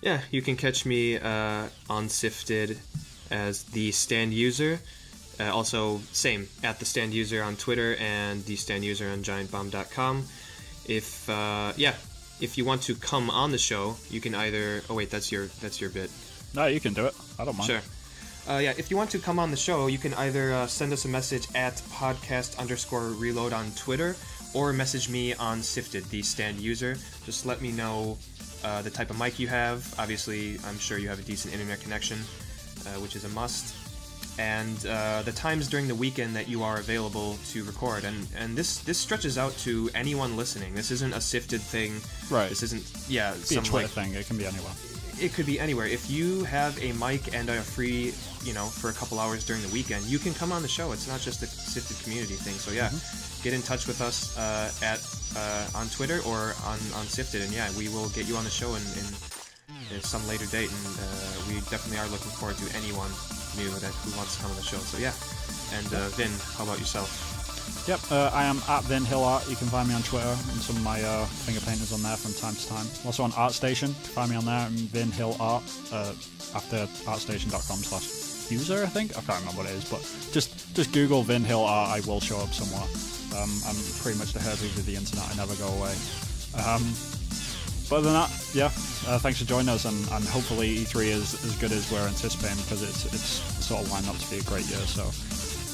Yeah, you can catch me on SIFTD as the Stand User. Also, same at the Stand User on Twitter and the Stand User on GiantBomb.com. If you want to come on the show, you can either. Oh wait, that's your bit. No, you can do it. I don't mind. Sure. If you want to come on the show, you can either send us a message at podcast_reload on Twitter, or message me on SIFTD, the Stand User. Just let me know the type of mic you have. Obviously, I'm sure you have a decent internet connection, which is a must. And the times during the weekend that you are available to record. And this stretches out to anyone listening. This isn't a SIFTD thing. Right. This isn't, It's a Twitter thing. It can be anywhere. It could be anywhere. If you have a mic and are free, for a couple hours during the weekend, you can come on the show. It's not just a SIFTD community thing. So yeah, get in touch with us on Twitter or on SIFTD, and we will get you on the show in some later date. And we definitely are looking forward to anyone new who wants to come on the show. So yeah. And Vin, how about yourself? Yep, I am at Vin Hill Art. You can find me on Twitter and some of my finger painters on there from time to time. Also on ArtStation, find me on there, Vin Hill Art, after artstation.com/user, I think. I can't remember what it is, but just Google Vin Hill Art, I will show up somewhere. I'm pretty much the Herbie of the internet, I never go away. But other than that, thanks for joining us, and hopefully E3 is as good as we're anticipating, because it's sort of lined up to be a great year, so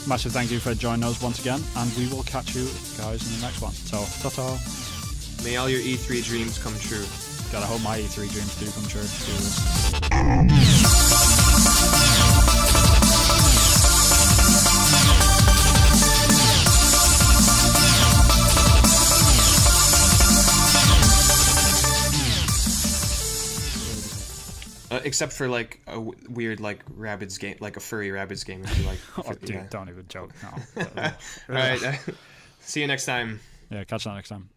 massive thank you for joining us once again, and we will catch you guys in the next one. So, ta-ta. May all your E3 dreams come true. Gotta hope my E3 dreams do come true. Except for like a weird Rabbids game, like a furry Rabbids game. If you like. Dude, don't even joke. No. All right. See you next time. Yeah, catch you next time.